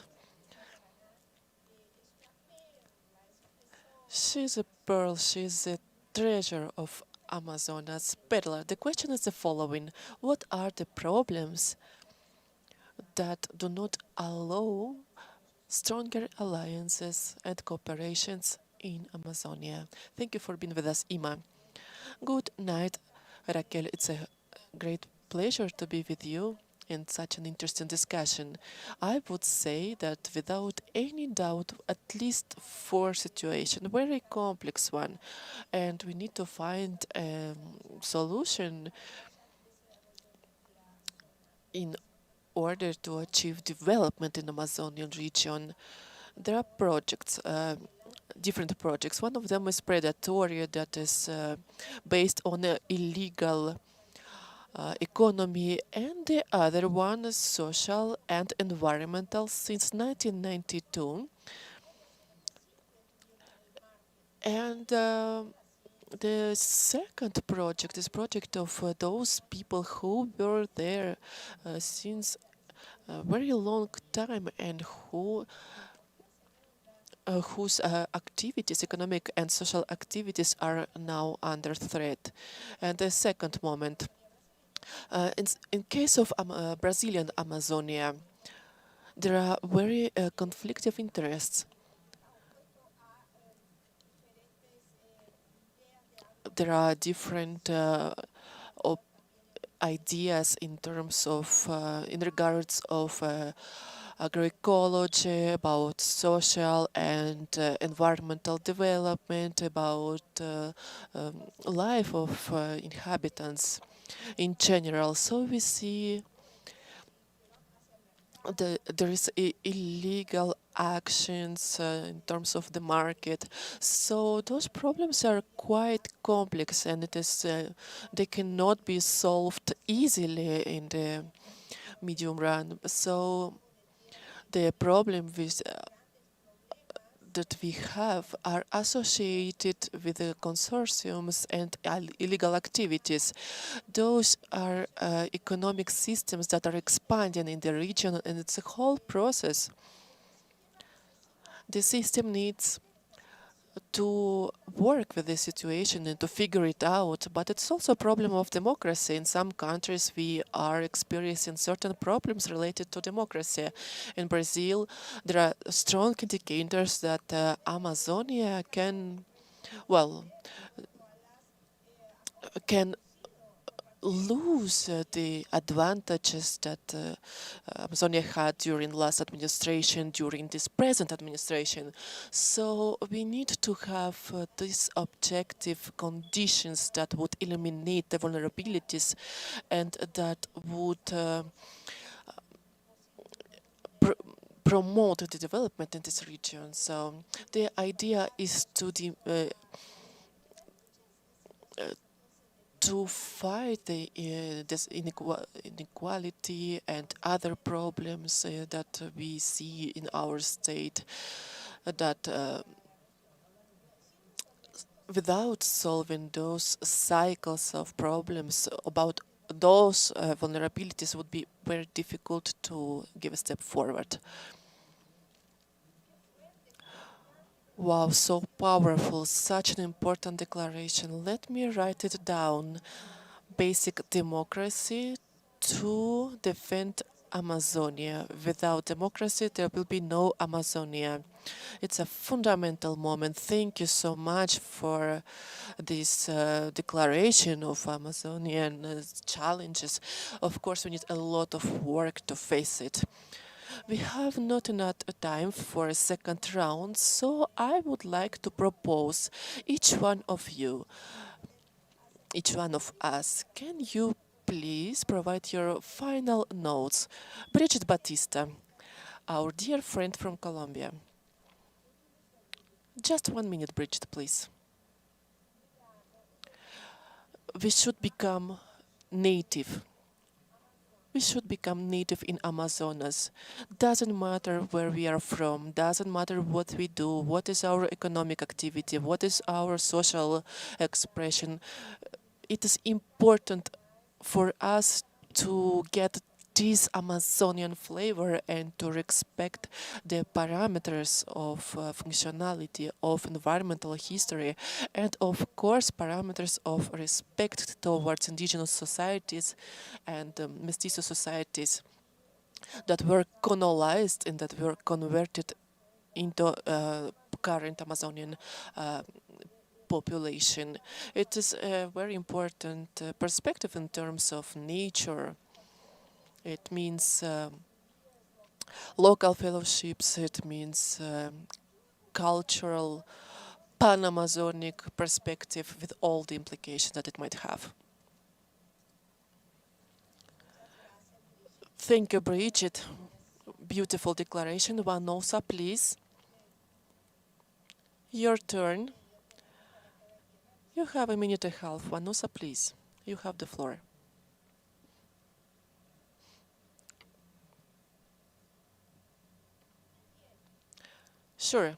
C: She's a pearl. She's a treasure of Amazonas. Perla, the question is the following. What are the problems that do not allow stronger alliances and cooperations in Amazonia? Thank you for being with us, Ima. Good night, Raquel. It's a great pleasure to be with you in such an interesting discussion. I would say that without any doubt, at least for situation, very complex one, and we need to find a solution in order to achieve development in the Amazonian region. There are projects, different projects. One of them is predatory, that is based on illegal economy, and the other one is social and environmental since 1992. And the second project is project of those people who were there since a very long time and whose activities, economic and social activities, are now under threat. And the second moment, in case of Brazilian Amazonia, there are very conflict of interests. There are different ideas in terms of, in regards of agroecology, about social and environmental development, about life of inhabitants in general. So we see there is illegal actions in terms of the market. So those problems are quite complex, and it is they cannot be solved easily in the medium run. So the problem with that we have are associated with the consortiums and illegal activities. Those are economic systems that are expanding in the region, and it's a whole process. The system needs to work with the situation and to figure it out, but it's also a problem of democracy. In some countries, we are experiencing certain problems related to democracy. In Brazil, there are strong indicators that Amazonia can, well, can lose the advantages that Amazonia had during last administration, during this present administration. So we need to have these objective conditions that would eliminate the vulnerabilities and that would promote the development in this region. So the idea is to fight this inequality and other problems that we see in our state, that without solving those cycles of problems, about those vulnerabilities, would be very difficult to give a step forward. Wow, so powerful, such an important declaration. Let me write it down. Basic democracy to defend Amazonia. Without democracy, there will be no Amazonia. It's a fundamental moment. Thank you so much for this declaration of Amazonian challenges. Of course, we need a lot of work to face it. We have not enough time for a second round, so I would like to propose each one of you, each one of us, can you please provide your final notes? Bridget Batista, our dear friend from Colombia. Just 1 minute, Bridget, please. We should become native. We should become native in Amazonas. Doesn't matter where we are from, doesn't matter what we do, what is our economic activity, what is our social expression. It is important for us to get this Amazonian flavor and to respect the parameters of functionality, of environmental history, and of course parameters of respect towards indigenous societies and mestizo societies that were colonized and that were converted into current Amazonian uh, population. It is a very important perspective in terms of nature. It means local fellowships, it means cultural, pan-Amazonic perspective with all the implications that it might have. Thank you, Bridget. Beautiful declaration. Vanosa, please. Your turn. You have a minute and a half. Vanosa, please. You have the floor. Sure.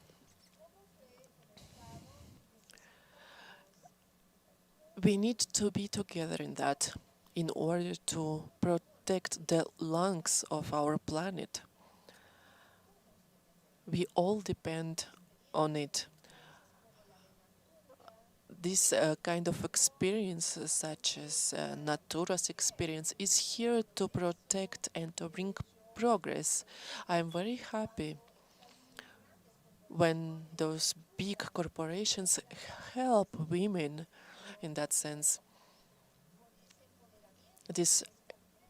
C: We need to be together in that in order to protect the lungs of our planet. We all depend on it. This kind of experience, such as Natura's experience, is here to protect and to bring progress. I'm very happy when those big corporations help women in that sense. This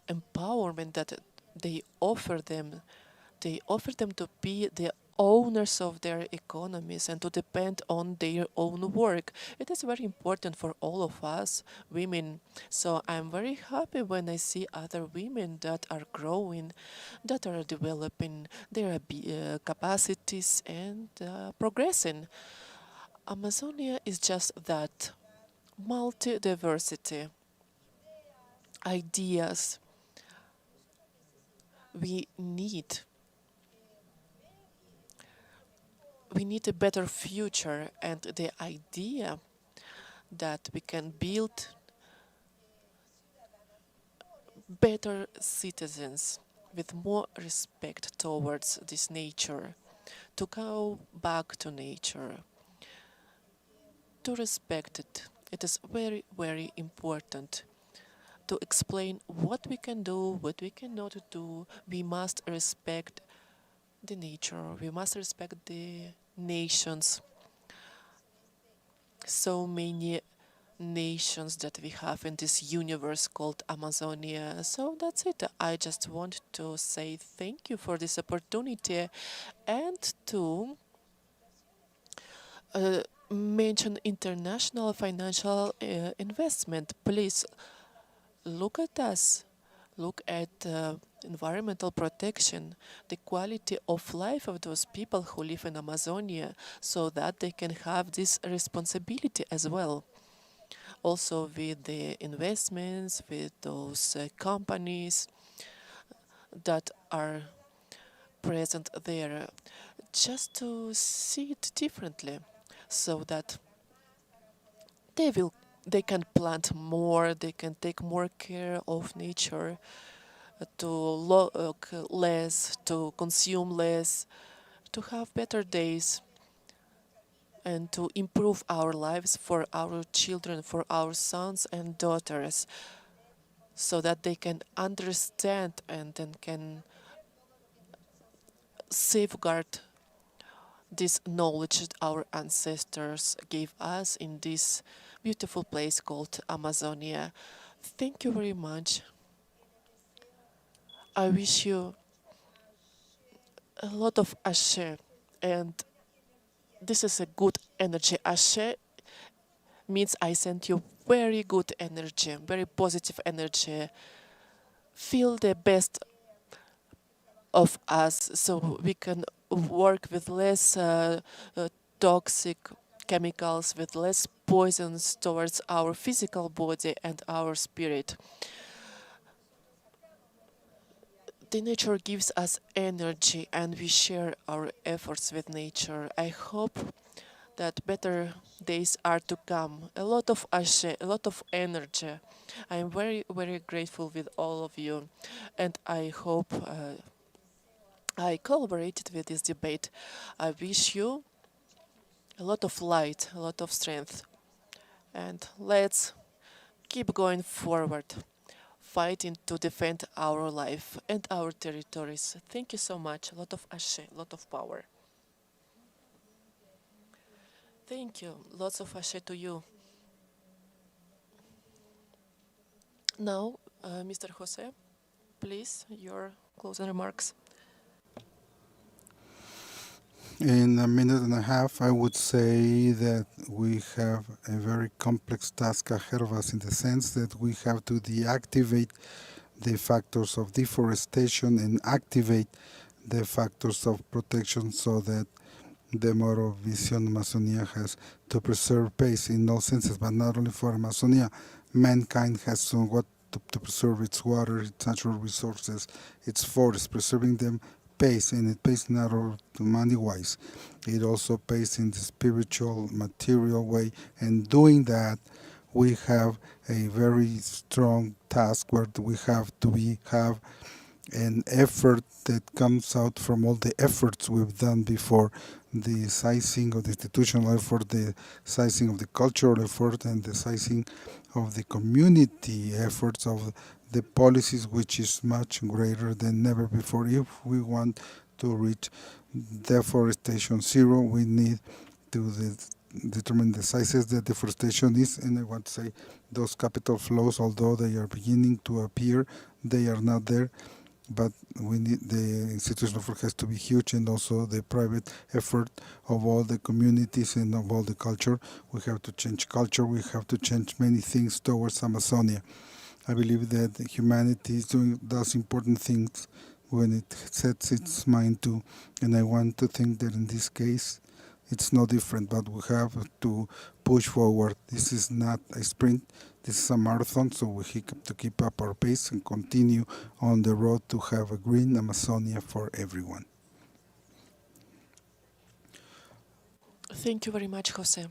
C: empowerment that they offer them to be the owners of their economies and to depend on their own work. It is very important for all of us women. So I'm very happy when I see other women that are growing, that are developing their capacities and progressing. Amazonia is just that multi-diversity, ideas. We need we need a better future, and the idea that we can build better citizens with more respect towards this nature, to go back to nature, to respect it. It is very, very important to explain what we can do, what we cannot do. We must respect the nature, we must respect the nations. So many nations that we have in this universe called Amazonia. So that's it. I just want to say thank you for this opportunity and to mention international financial investment. Please look at us. Look at environmental protection, the quality of life of those people who live in Amazonia, so that they can have this responsibility as well. Also with the investments, with those companies that are present there, just to see it differently, so that they can plant more, they can take more care of nature, to look less, to consume less, to have better days, and to improve our lives for our children, for our sons and daughters, so that they can understand and then can safeguard this knowledge that our ancestors gave us in this beautiful place called Amazonia. Thank you very much. I wish you a lot of ashe, and this is a good energy. Ashe means I send you very good energy, very positive energy. Feel the best of us so we can work with less toxic chemicals, with less poisons towards our physical body and our spirit. The nature gives us energy and we share our efforts with nature. I hope that better days are to come. A lot of ashe, a lot of energy. I am very, very grateful with all of you, and I hope I collaborated with this debate. I wish you a lot of light, a lot of strength, and let's keep going forward, fighting to defend our life and our territories. Thank you so much. A lot of ashe, a lot of power. Thank you. Lots of ashe to you. Now, Mr. Jose, please, your closing remarks.
B: In a minute and a half, I would say that we have a very complex task ahead of us in the sense that we have to deactivate the factors of deforestation and activate the factors of protection so that the motto Vision Amazonia has to preserve peace in all senses, but not only for Amazonia. Mankind has to preserve its water, its natural resources, its forests, preserving them pays, and it pays not only money-wise, it also pays in the spiritual, material way, and doing that, we have a very strong task where we have an effort that comes out from all the efforts we've done before, the sizing of the institutional effort, the sizing of the cultural effort, and the sizing of the community efforts of the policies, which is much greater than ever before. If we want to reach deforestation zero, we need to determine the sizes that deforestation is, and I want to say those capital flows, although they are beginning to appear, they are not there, but we need the institutional effort has to be huge, and also the private effort of all the communities and of all the culture. We have to change culture, we have to change many things towards Amazonia. I believe that humanity is doing those important things when it sets its mind to, and I want to think that in this case it's no different, but we have to push forward. This is not a sprint, this is a marathon, so we have to keep up our pace and continue on the road to have a green Amazonia for everyone.
C: Thank you very much, Jose.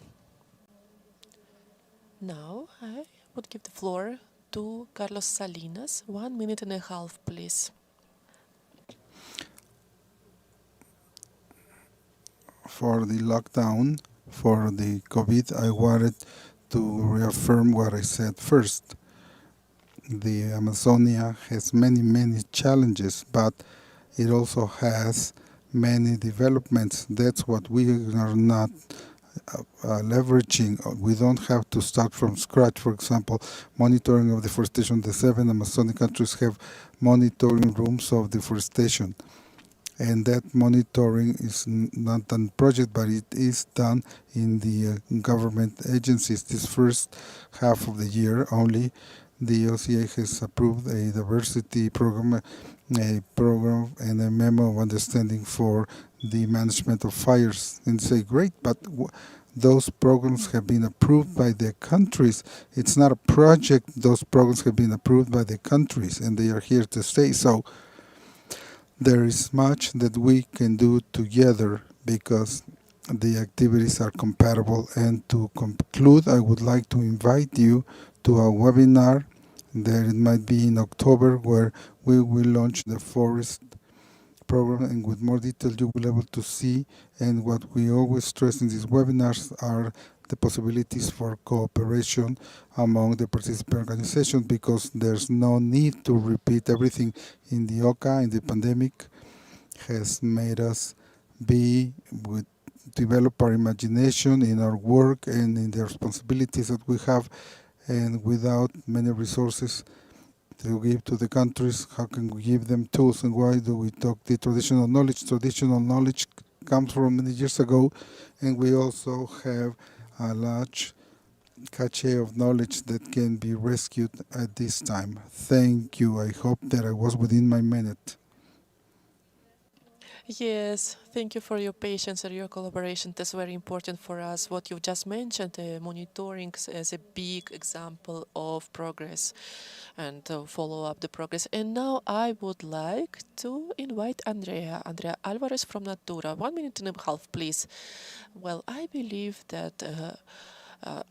C: Now, I would give the floor to Carlos Salinas. 1 minute and a half, please.
B: For the lockdown, for the COVID, I wanted to reaffirm what I said first. The Amazonia has many, many challenges, but it also has many developments. That's what we are not leveraging. We don't have to start from scratch. For example, monitoring of deforestation. The 7 Amazonic countries have monitoring rooms of deforestation, and that monitoring is not done project, but it is done in the government agencies. This first half of the year only, the OCA has approved a diversity program, and a memo of understanding for the management of fires. And say, great, but those programs have been approved by the countries. It's not a project. Those programs have been approved by the countries, and they are here to stay. So there is much that we can do together because the activities are compatible. And to conclude, I would like to invite you to a webinar that it might be in October, where we will launch the forest program, and with more detail you will be able to see. And what we always stress in these webinars are the possibilities for cooperation among the participant organizations, because there's no need to repeat everything in the OCA. And the pandemic has made us develop our imagination in our work and in the responsibilities that we have, and without many resources to give to the countries, how can we give them tools? And why do we talk the traditional knowledge? Traditional knowledge comes from many years ago, and we also have a large cache of knowledge that can be rescued at this time. Thank you. I hope that I was within my minute.
C: Yes, thank you for your patience and your collaboration. That's very important for us. What you just mentioned, monitoring as a big example of progress and follow up the progress. And now I would like to invite Andrea Alvarez from Natura. 1 minute and a half, please. Well, I believe that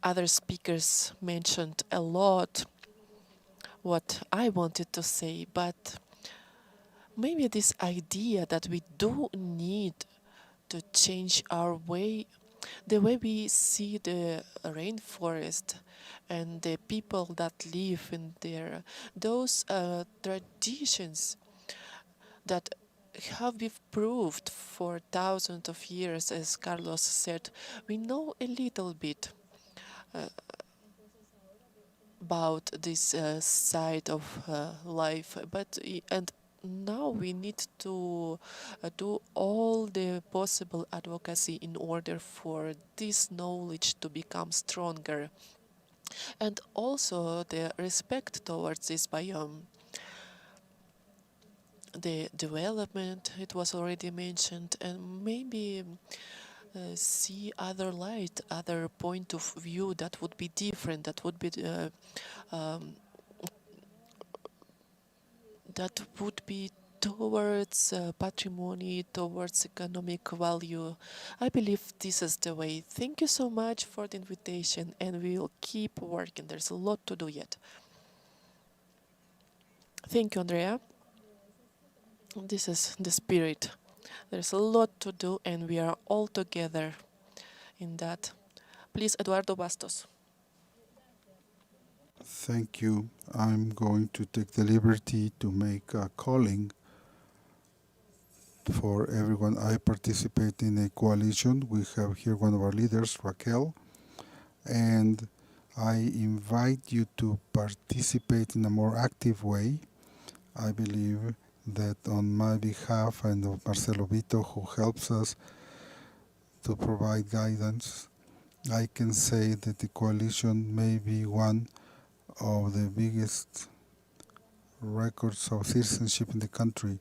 C: other speakers mentioned a lot what I wanted to say, but maybe this idea that we do need to change our way, the way we see the rainforest and the people that live in there, those traditions that have been proved for thousands of years, as Carlos said. We know a little bit about this side of life, and now we need to do all the possible advocacy in order for this knowledge to become stronger, and also the respect towards this biome. The development, it was already mentioned, and maybe see other light, other point of view that would be different, um, that would be towards patrimony, towards economic value. I believe this is the way. Thank you so much for the invitation, and we will keep working. There's a lot to do yet. Thank you, Andrea. This is the spirit. There's a lot to do, and we are all together in that. Please, Eduardo Bastos.
B: Thank you. I'm going to take the liberty to make a calling for everyone. I participate in a coalition. We have here one of our leaders, Raquel, and I invite you to participate in a more active way. I believe that on my behalf and of Marcelo Vito, who helps us to provide guidance, I can say that the coalition may be one of the biggest records of citizenship in the country,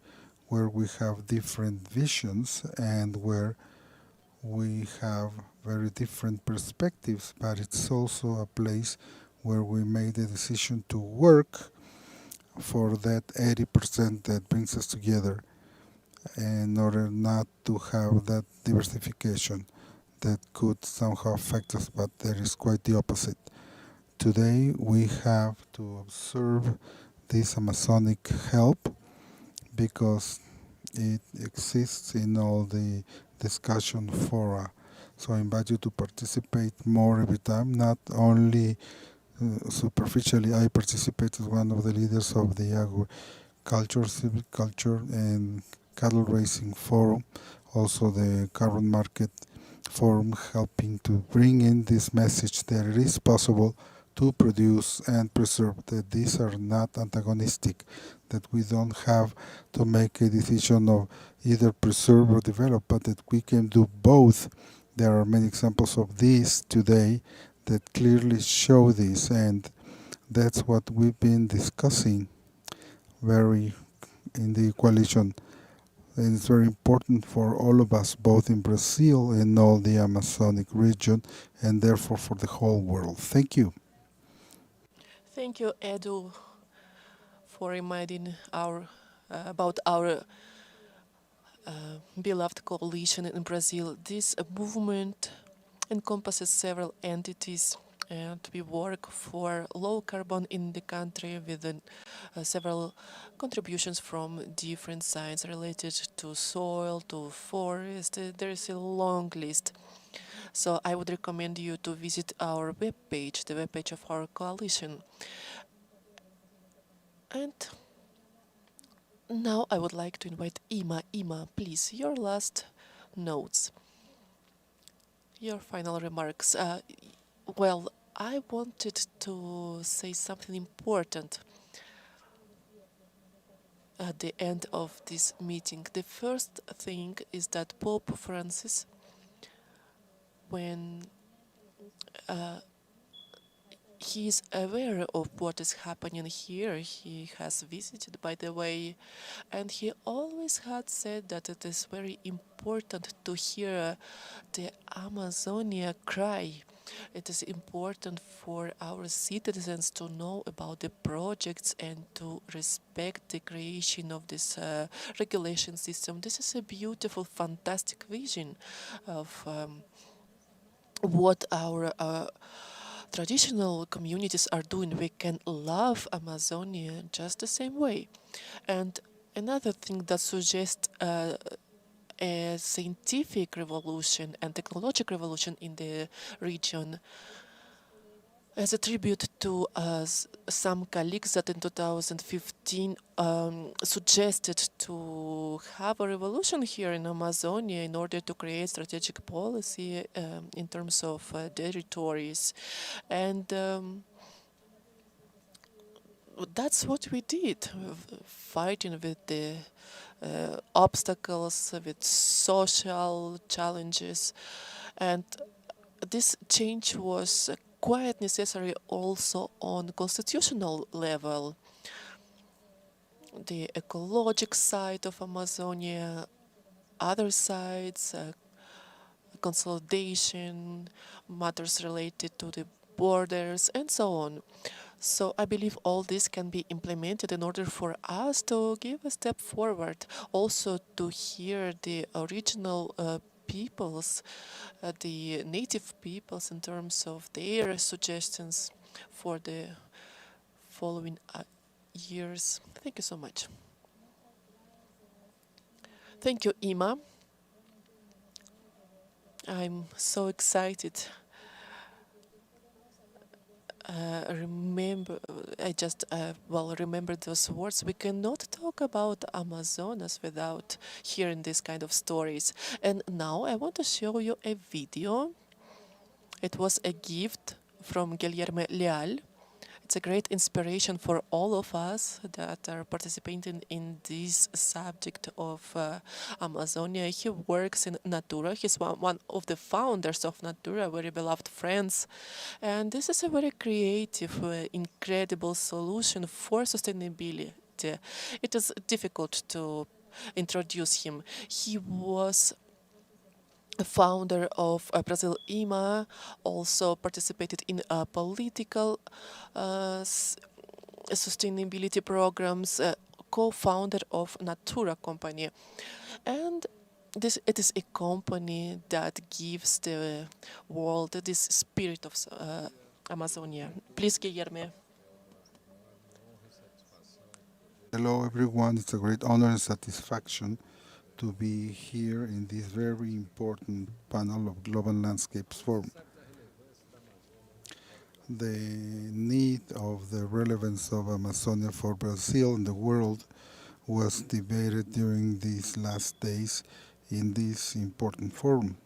B: where we have different visions and where we have very different perspectives, but it's also a place where we made a decision to work for that 80% that brings us together in order not to have that diversification that could somehow affect us, but there is quite the opposite. Today we have to observe this Amazonic help because it exists in all the discussion fora. So I invite you to participate more every time, not only superficially. I participate as one of the leaders of the agriculture, civic culture, and cattle raising forum, also the carbon market forum, helping to bring in this message that it is possible to produce and preserve, that these are not antagonistic, that we don't have to make a decision of either preserve or develop, but that we can do both. There are many examples of this today that clearly show this, and that's what we've been discussing very in the coalition. And it's very important for all of us, both in Brazil and all the Amazonic region, and therefore for the whole world. Thank you.
C: Thank you, Edu, for reminding about our beloved coalition in Brazil. This movement encompasses several entities, and we work for low carbon in the country with several contributions from different sides related to soil, to forest. There is a long list. So I would recommend you to visit our webpage, the webpage of our coalition. And now I would like to invite Ima. Ima, please, your last notes, your final remarks. Well, I wanted to say something important at the end of this meeting. The first thing is that Pope Francis, when he is aware of what is happening here. He has visited, by the way, and he always had said that it is very important to hear the Amazonia cry. It is important for our citizens to know about the projects and to respect the creation of this regulation system. This is a beautiful, fantastic vision of what our traditional communities are doing. We can love Amazonia just the same way. And another thing that suggests a scientific revolution and technological revolution in the region, as a tribute to some colleagues that in 2015 suggested to have a revolution here in Amazonia in order to create strategic policy in terms of territories. And that's what we did, fighting with the obstacles, with social challenges. And this change was quite necessary also on constitutional level. The ecologic side of Amazonia, other sides, consolidation, matters related to the borders, and so on. So I believe all this can be implemented in order for us to give a step forward, also to hear the original peoples, the native peoples in terms of their suggestions for the following years. Thank you so much. Thank you, Ima. I'm so excited. I just remember those words. We cannot talk about Amazonas without hearing these kind of stories. And now I want to show you a video. It was a gift from Guilherme Leal. It's a great inspiration for all of us that are participating in this subject of Amazonia. He works in Natura. He's one of the founders of Natura, very beloved friends. And this is a very creative, incredible solution for sustainability. It is difficult to introduce him. He was a founder of Brazil IMA, also participated in political sustainability programs, co-founder of Natura company. And it is a company that gives the world this spirit of Amazonia. Please, Guilherme.
B: Hello, everyone. It's a great honor and satisfaction to be here in this very important panel of Global Landscapes Forum. The need of the relevance of Amazonia for Brazil and the world was debated during these last days in this important forum.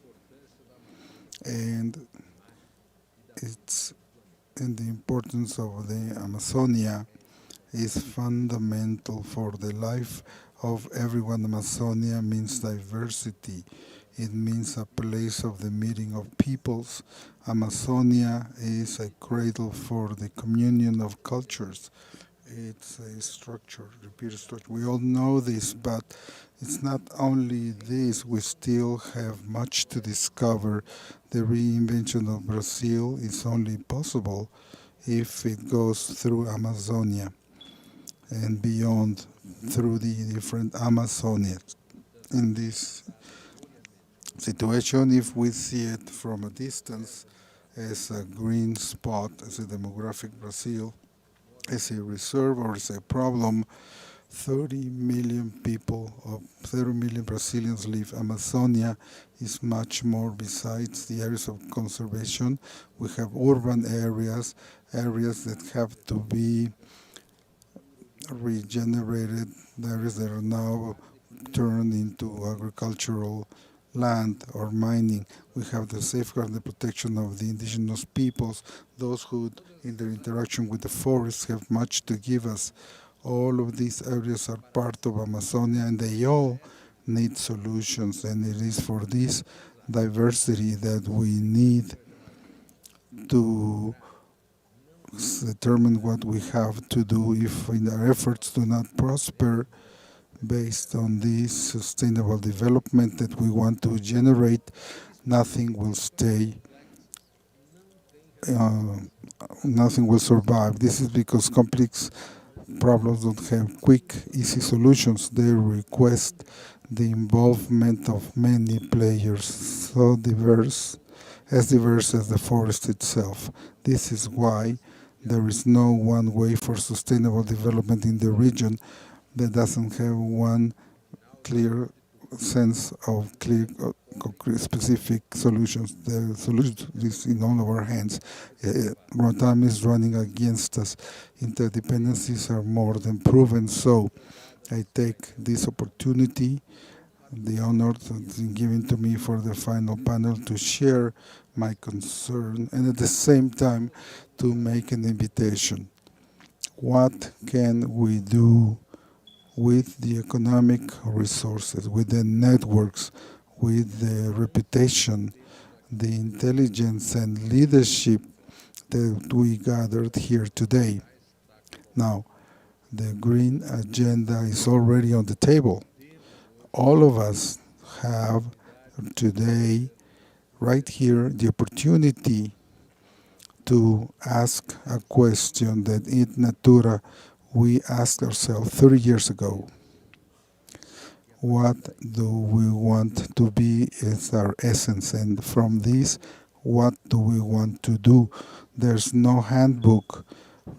B: And the importance of the Amazonia is fundamental for the life of everyone. Amazonia means diversity. It means a place of the meeting of peoples. Amazonia is a cradle for the communion of cultures. It's a structure, repeated structure. We all know this, but it's not only this. We still have much to discover. The reinvention of Brazil is only possible if it goes through Amazonia and beyond, through the different Amazonias. In this situation, if we see it from a distance as a green spot, as a demographic Brazil, as a reserve or as a problem, 30 million people, or 30 million Brazilians live. Amazonia is much more besides the areas of conservation. We have urban areas, areas that have to be regenerated, areas that are now turned into agricultural land or mining. We have the safeguard and the protection of the indigenous peoples, those who in their interaction with the forests have much to give us. All of these areas are part of Amazonia and they all need solutions, and it is for this diversity that we need to determine what we have to do if in our efforts do not prosper based on this sustainable development that we want to generate, nothing will stay, uh, nothing will survive. This is because complex problems don't have quick, easy solutions. They request the involvement of many players, so diverse as the forest itself. This is why there is no one way for sustainable development in the region that doesn't have one clear sense of clear, concrete, specific solutions. The solution is in all of our hands. Time is running against us. Interdependencies are more than proven. So I take this opportunity, the honor that's been given to me for the final panel, to share my concern and at the same time to make an invitation. What can we do with the economic resources, with the networks, with the reputation, the intelligence and leadership that we gathered here today? Now, the green agenda is already on the table. All of us have today, right here, the opportunity to ask a question that in Natura we asked ourselves 30 years ago. What do we want to be as our essence? And from this, what do we want to do? There's no handbook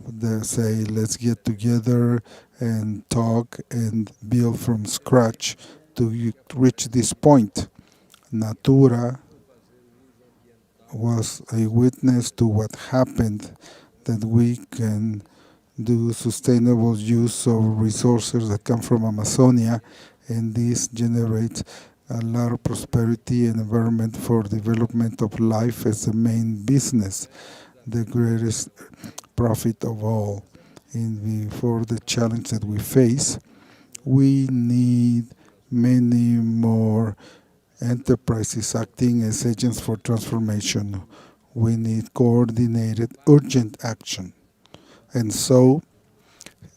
B: that say, let's get together and talk and build from scratch to reach this point. Natura was a witness to what happened, that we can do sustainable use of resources that come from Amazonia, and this generates a lot of prosperity and environment for development of life as the main business, the greatest profit of all. And for the challenge that we face, we need many more enterprises acting as agents for transformation. We need coordinated, urgent action. And so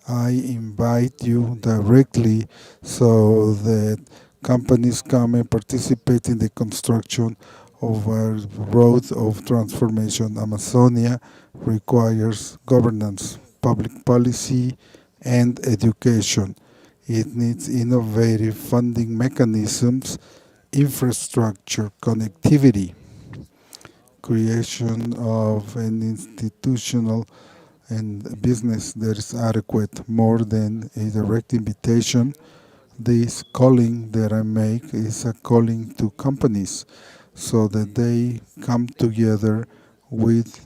B: I invite you directly so that companies come and participate in the construction of a road of transformation. Amazonia requires governance, public policy, and education. It needs innovative funding mechanisms, infrastructure, connectivity, creation of an institutional and business that is adequate, more than a direct invitation. This calling that I make is a calling to companies so that they come together with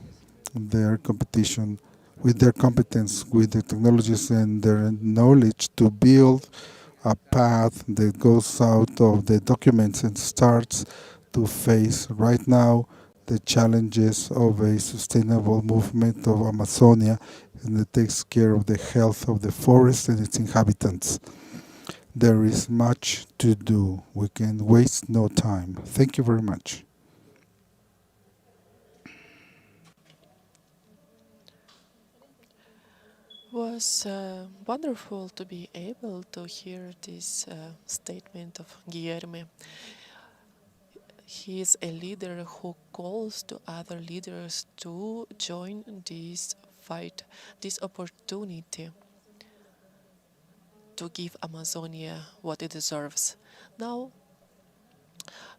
B: their competition, with their competence, with their technologies and their knowledge to build a path that goes out of the documents and starts to face right now the challenges of a sustainable movement of Amazonia, and that takes care of the health of the forest and its inhabitants. There is much to do. We can waste no time. Thank you very much.
C: Was wonderful to be able to hear this statement of Guillermo. He is a leader who calls to other leaders to join this fight, this opportunity to give Amazonia what it deserves. Now,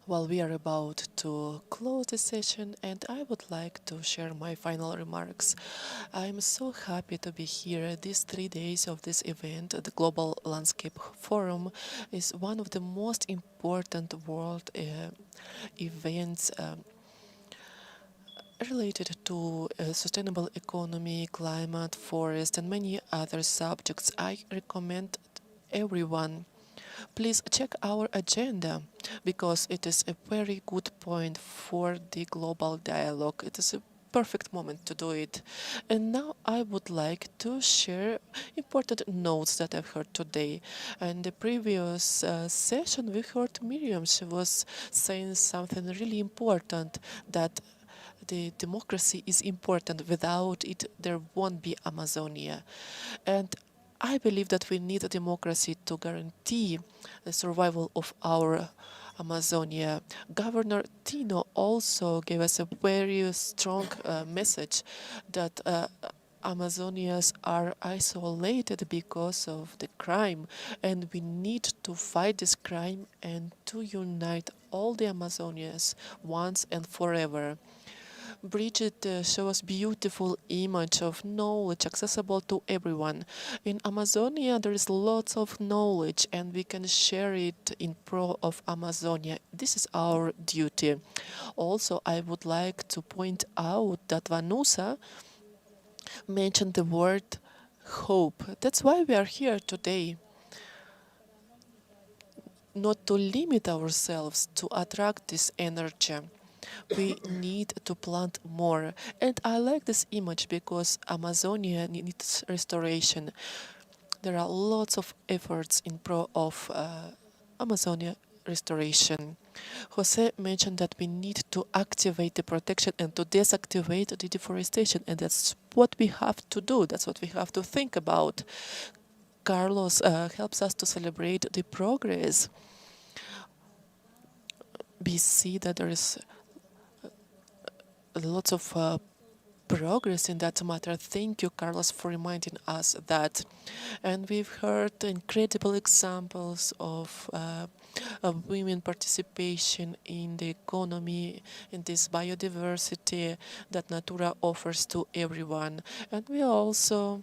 C: while we are about to close the session, and I would like to share my final remarks. I'm so happy to be here. These 3 days of this event, the Global Landscape Forum, is one of the most important world events related to sustainable economy, climate, forest, and many other subjects. I recommend everyone, please check our agenda because it is a very good point for the global dialogue. It is a perfect moment to do it. And now I would like to share important notes that I've heard today. In the previous session, we heard Miriam. She was saying something really important, that the democracy is important. Without it, there won't be Amazonia. And I believe that we need a democracy to guarantee the survival of our Amazonia. Governor Tino also gave us a very strong message that Amazonians are isolated because of the crime, and we need to fight this crime and to unite all the Amazonians once and forever. Bridget shows beautiful image of knowledge accessible to everyone. In Amazonia, there is lots of knowledge, and we can share it in pro of Amazonia. This is our duty. Also, I would like to point out that Vanusa mentioned the word hope. That's why we are here today. Not to limit ourselves to attract this energy. We need to plant more. And I like this image because Amazonia needs restoration. There are lots of efforts in pro of Amazonia restoration. Jose mentioned that we need to activate the protection and to deactivate the deforestation, and that's what we have to do. That's what we have to think about. Carlos helps us to celebrate the progress. We see that there is lots of progress in that matter. Thank you, Carlos, for reminding us that. And we've heard incredible examples of women participation in the economy, in this biodiversity that Natura offers to everyone. And we also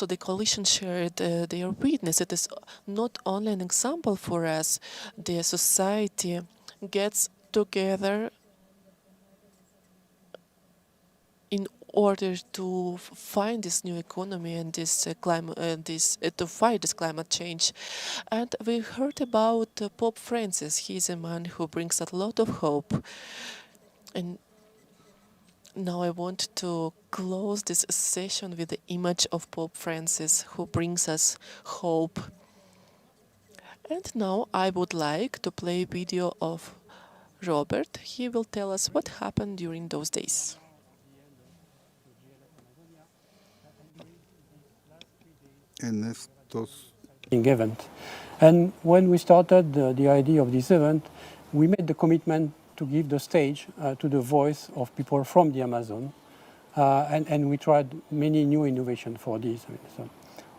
C: the coalition shared their witness. It is not only an example for us. The society gets together in order to find this new economy and this climate, to fight this climate change. And we heard about Pope Francis. He's a man who brings a lot of hope. And now I want to close this session with the image of Pope Francis, who brings us hope. And now I would like to play a video of Robert. He will tell us what happened during those days.
B: En estos
D: event. And when we started the idea of this event, we made the commitment to give the stage to the voice of people from the Amazon. And we tried many new innovations for this. So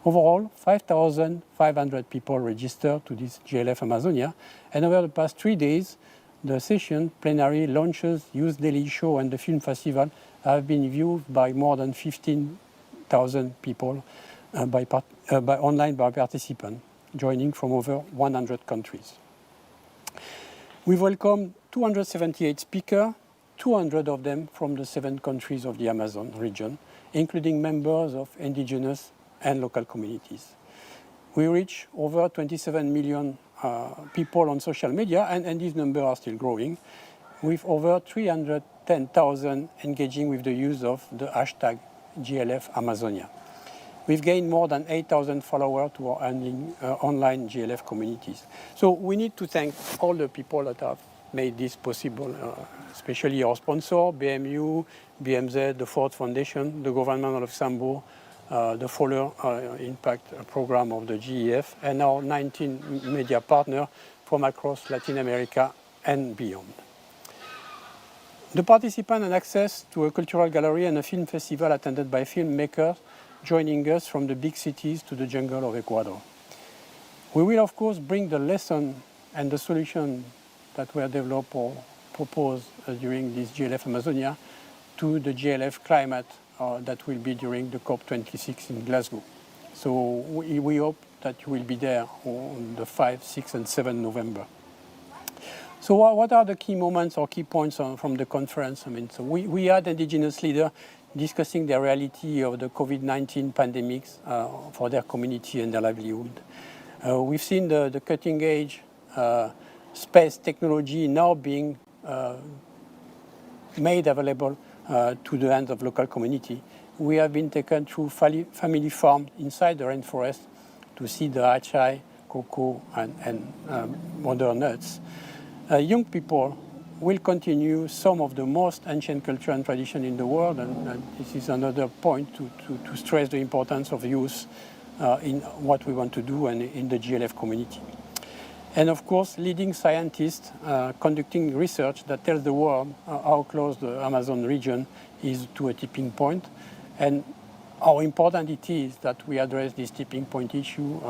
D: overall, 5,500 people registered to this GLF Amazonia. And over the past 3 days, the session, plenary, launches, Youth Daily Show, and the film festival have been viewed by more than 15,000 people by online by participants, joining from over 100 countries. We welcomed 278 speakers, 200 of them from the 7 countries of the Amazon region, including members of indigenous and local communities. We reached over 27 million people on social media, and these numbers are still growing, with over 310,000 engaging with the use of the hashtag GLF Amazonia. We've gained more than 8,000 followers to our online GLF communities. So we need to thank all the people that have made this possible, especially our sponsor, BMU, BMZ, the Ford Foundation, the government of Luxembourg, the Fowler Impact Program of the GEF, and our 19 media partners from across Latin America and beyond. The participants had access to a cultural gallery and a film festival attended by filmmakers joining us from the big cities to the jungle of Ecuador. We will, of course, bring the lesson and the solution that were developed or proposed during this GLF Amazonia to the GLF climate that will be during the COP26 in Glasgow. So we hope that you will be there on the 5, 6, and 7 November. So what are the key moments or key points from the conference? So we had indigenous leaders discussing the reality of the COVID-19 pandemics for their community and their livelihood. We've seen the cutting-edge space technology now being made available to the hands of local community. We have been taken through family farm inside the rainforest to see the achai, cocoa, and other nuts. young people will continue some of the most ancient culture and tradition in the world, and this is another point to stress the importance of youth in what we want to do and in the GLF community. And of course, leading scientists conducting research that tells the world how close the Amazon region is to a tipping point, and how important it is that we address this tipping point issue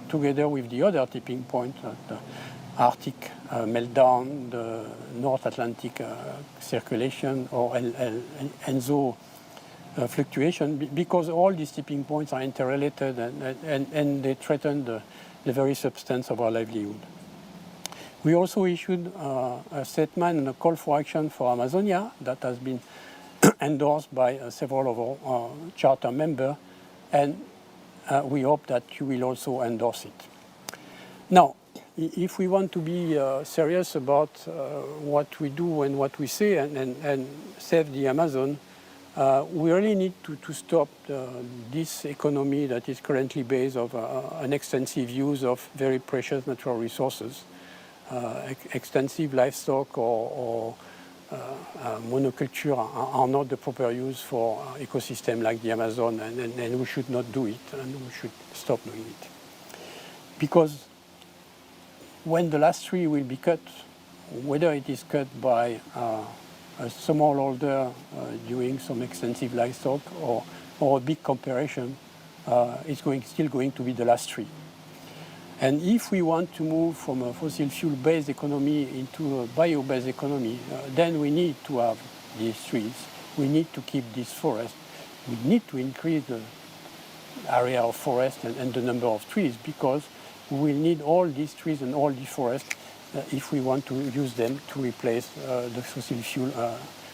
D: together with the other tipping point, the Arctic meltdown, the North Atlantic circulation, or ENSO fluctuation, because all these tipping points are interrelated and they threaten the very substance of our livelihood. We also issued a statement and a call for action for Amazonia that has been endorsed by several of our charter members, and we hope that you will also endorse it. Now, if we want to be serious about what we do and what we say and save the Amazon, we really need to stop this economy that is currently based on an extensive use of very precious natural resources. Extensive livestock or monoculture are not the proper use for ecosystem like the Amazon, and we should not do it, and we should stop doing it. Because when the last tree will be cut, whether it is cut by a smallholder doing some extensive livestock or a big corporation, it's still going to be the last tree. And if we want to move from a fossil fuel-based economy into a bio-based economy, then we need to have these trees. We need to keep this forest. We need to increase the area of forest and the number of trees, because we will need all these trees and all these forests if we want to use them to replace the fossil fuel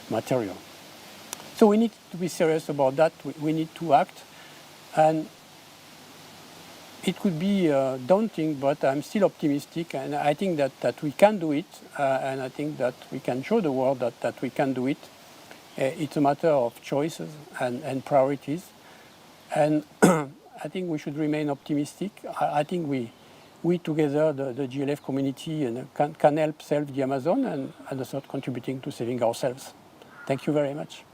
D: material. So we need to be serious about that. We need to act. And it could be daunting, but I'm still optimistic, and I think that we can do it, and I think that we can show the world that we can do it. It's a matter of choices and priorities, and I think we should remain optimistic. I think we together, the GLF community, can help save the Amazon and also contributing to saving ourselves. Thank you very much.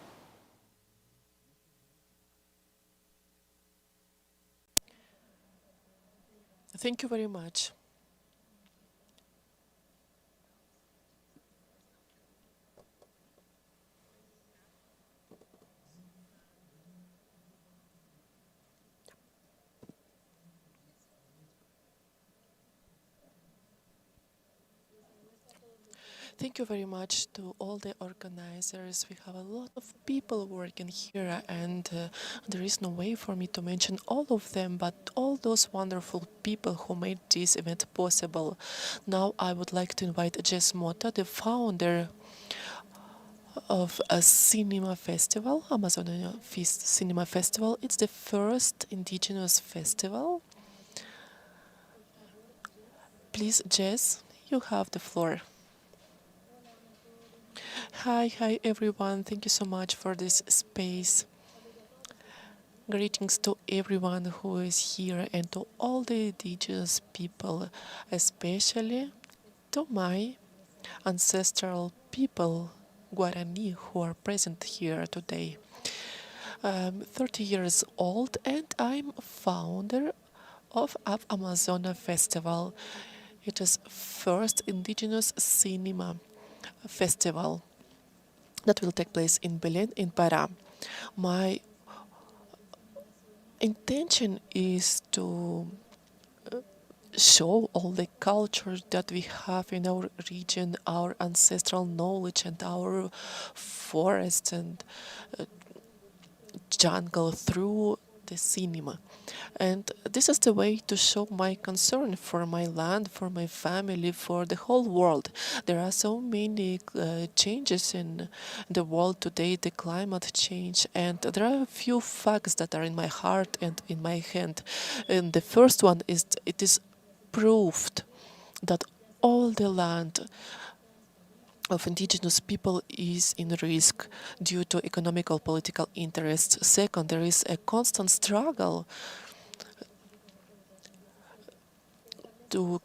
C: Thank you very much. Thank you very much to all the organizers. We have a lot of people working here, and there is no way for me to mention all of them, but all those wonderful people who made this event possible. Now I would like to invite Jess Mota, the founder of a cinema festival, Amazonia Cinema Festival. It's the first indigenous festival. Please, Jess, you have the floor. Hi everyone, thank you so much for this space. Greetings to everyone who is here and to all the indigenous people, especially to my ancestral people, Guarani, who are present here today. I'm 30 years old and I'm founder of Amazonia Festival. It is first indigenous cinema festival that will take place in Belém, in Pará. My intention is to show all the culture that we have in our region, our ancestral knowledge and our forest and jungle through the cinema. And this is the way to show my concern for my land, for my family, for the whole world. There are so many changes in the world today, the climate change, and there are a few facts that are in my heart and in my hand. And the first one is it is proved that all the land of indigenous people is in risk due to economical political interests. Second, there is a constant struggle to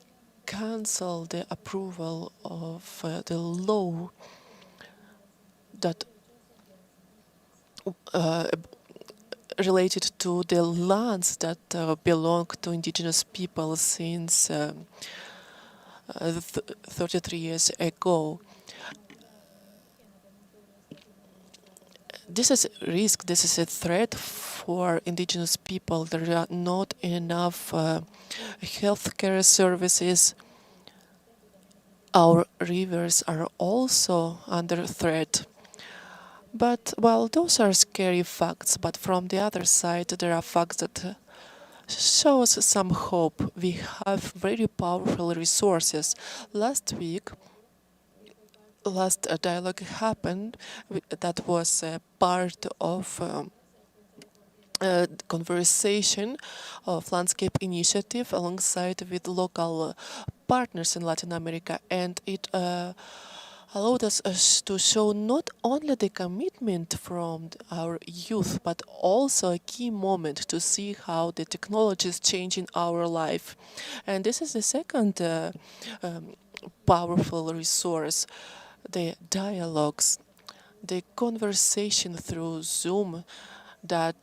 C: cancel the approval of the law that uh, related to the lands that belong to indigenous people since 33 years ago. This is a risk, this is a threat for indigenous people. There are not enough healthcare services. Our rivers are also under threat. But, well, those are scary facts. But from the other side, there are facts that show us some hope. We have very powerful resources. Last week, last dialogue happened that was part of conversation of landscape initiative alongside with local partners in Latin America, and it allowed us to show not only the commitment from our youth, but also a key moment to see how the technology is changing our life. And this is the second powerful resource, the dialogues, the conversation through Zoom that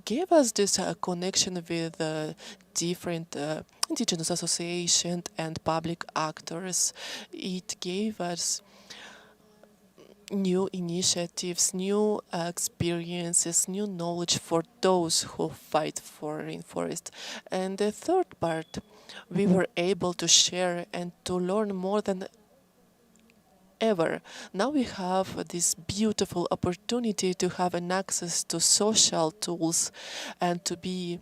C: gave us this connection with different indigenous associations and public actors. It gave us new initiatives, new experiences, new knowledge for those who fight for rainforest. And the third part, we were able to share and to learn more than ever. Now we have this beautiful opportunity to have an access to social tools and to be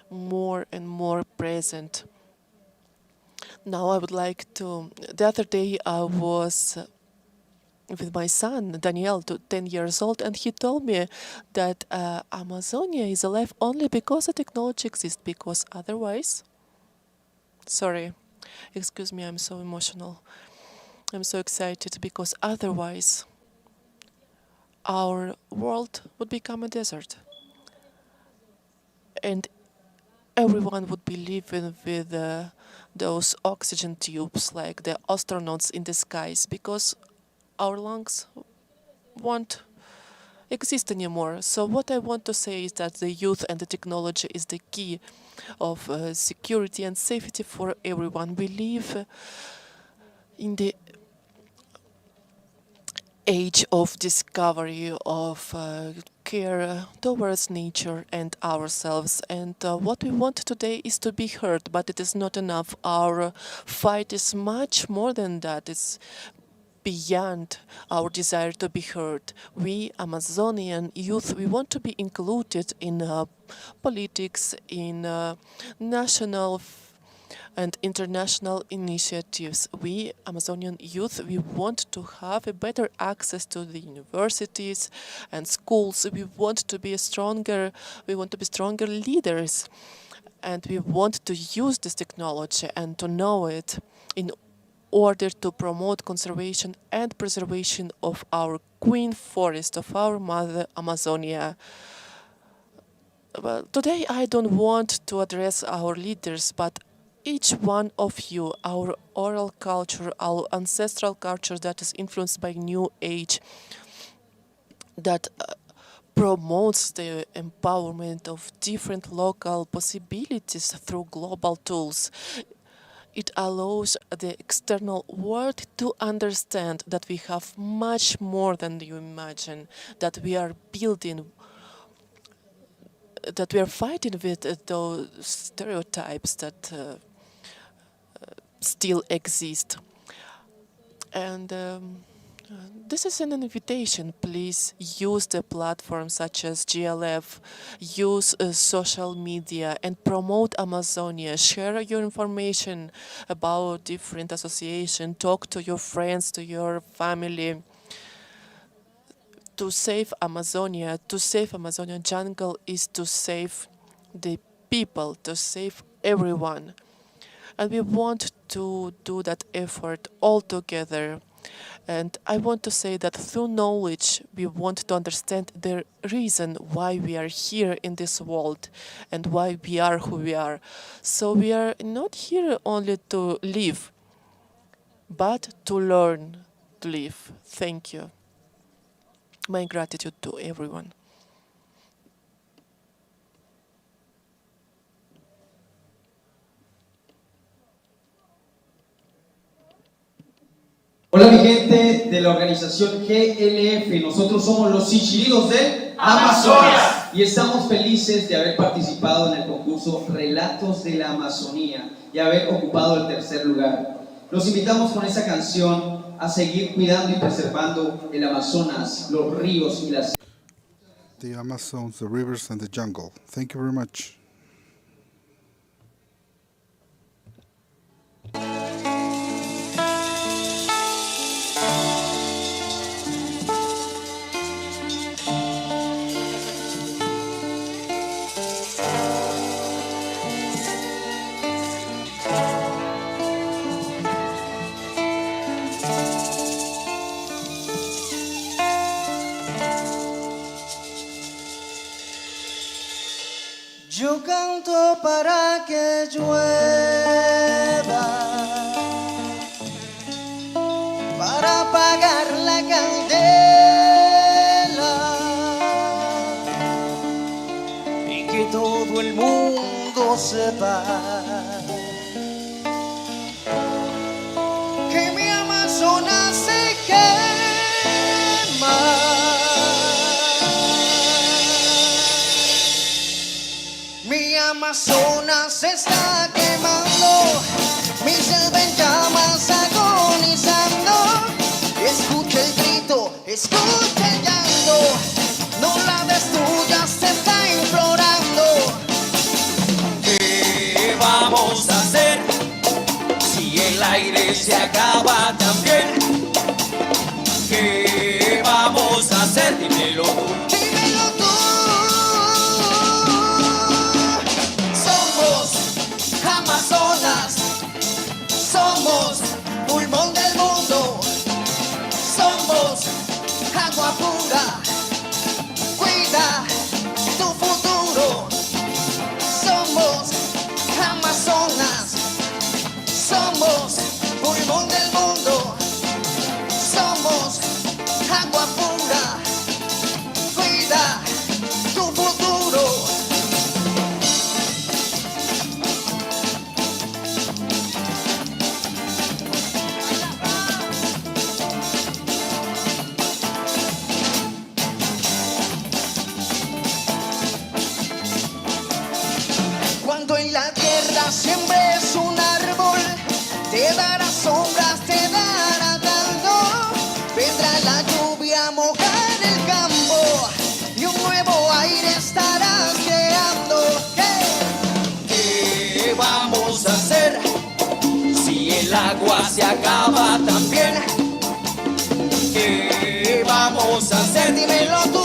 C: more and more present. Now I would like to, the other day I was with my son, Daniel, 10 years old, and he told me that Amazonia is alive only because the technology exists, because otherwise, sorry, excuse me, I'm so emotional. I'm so excited because otherwise our world would become a desert. And everyone would be living with those oxygen tubes like the astronauts in the skies because our lungs won't exist anymore. So what I want to say is that the youth and the technology is the key of security and safety for everyone. We live in the age of discovery, of care towards nature and ourselves. And what we want today is to be heard, but it is not enough. Our fight is much more than that. It's beyond our desire to be heard. We, Amazonian youth, we want to be included in politics, in national and international initiatives. We, Amazonian youth, we want to have a better access to the universities and schools. We want to be stronger leaders. And we want to use this technology and to know it in order to promote conservation and preservation of our queen forest, of our mother Amazonia. Well, today I don't want to address our leaders, but each one of you, our oral culture, our ancestral culture that is influenced by New Age, that promotes the empowerment of different local possibilities through global tools. It allows the external world to understand that we have much more than you imagine, that we are building, that we are fighting with those stereotypes that still exist. And this is an invitation. Please use the platforms such as GLF, use social media and promote Amazonia. Share your information about different associations. Talk to your friends, to your family. To save Amazonia, to save Amazonian jungle is to save the people, to save everyone. And we want to do that effort all together. And I want to say that through knowledge, we want to understand the reason why we are here in this world and why we are who we are. So we are not here only to live, but to learn to live. Thank you. My gratitude to everyone.
E: Hola mi gente de la organización GLF, nosotros somos los Chichiridos del Amazonas y estamos felices de haber participado en el concurso Relatos de la Amazonía y haber ocupado el tercer lugar. Los invitamos con esta canción a seguir cuidando y preservando el Amazonas, los ríos y las...
B: The Amazons, the rivers, and the jungle. Thank you very much.
F: Yo canto para que llueva, para apagar la candela y que todo el mundo sepa que mi Amazonas se quema. Mi Amazonas se está quemando, mi selva en llamas agonizando. Escucha el grito, escucha el llanto, no la destruyas, se está implorando.
G: ¿Qué vamos a hacer si el aire se acaba también? ¿Qué vamos a hacer? Dímelo tú.
F: Dímelo tú. Amazonas, somos pulmón del mundo, somos agua pura, cuida tu futuro. Somos Amazonas, somos pulmón del mundo, somos agua pura, cuida tu futuro. Cuando en la tierra siembres un árbol, te dará sombras, te dará calor. Vendrá la lluvia a mojar el campo y un nuevo aire estarás creando.
G: ¿Qué vamos a hacer si el agua se acaba también? ¿Qué vamos a hacer?
F: Dímelo tú.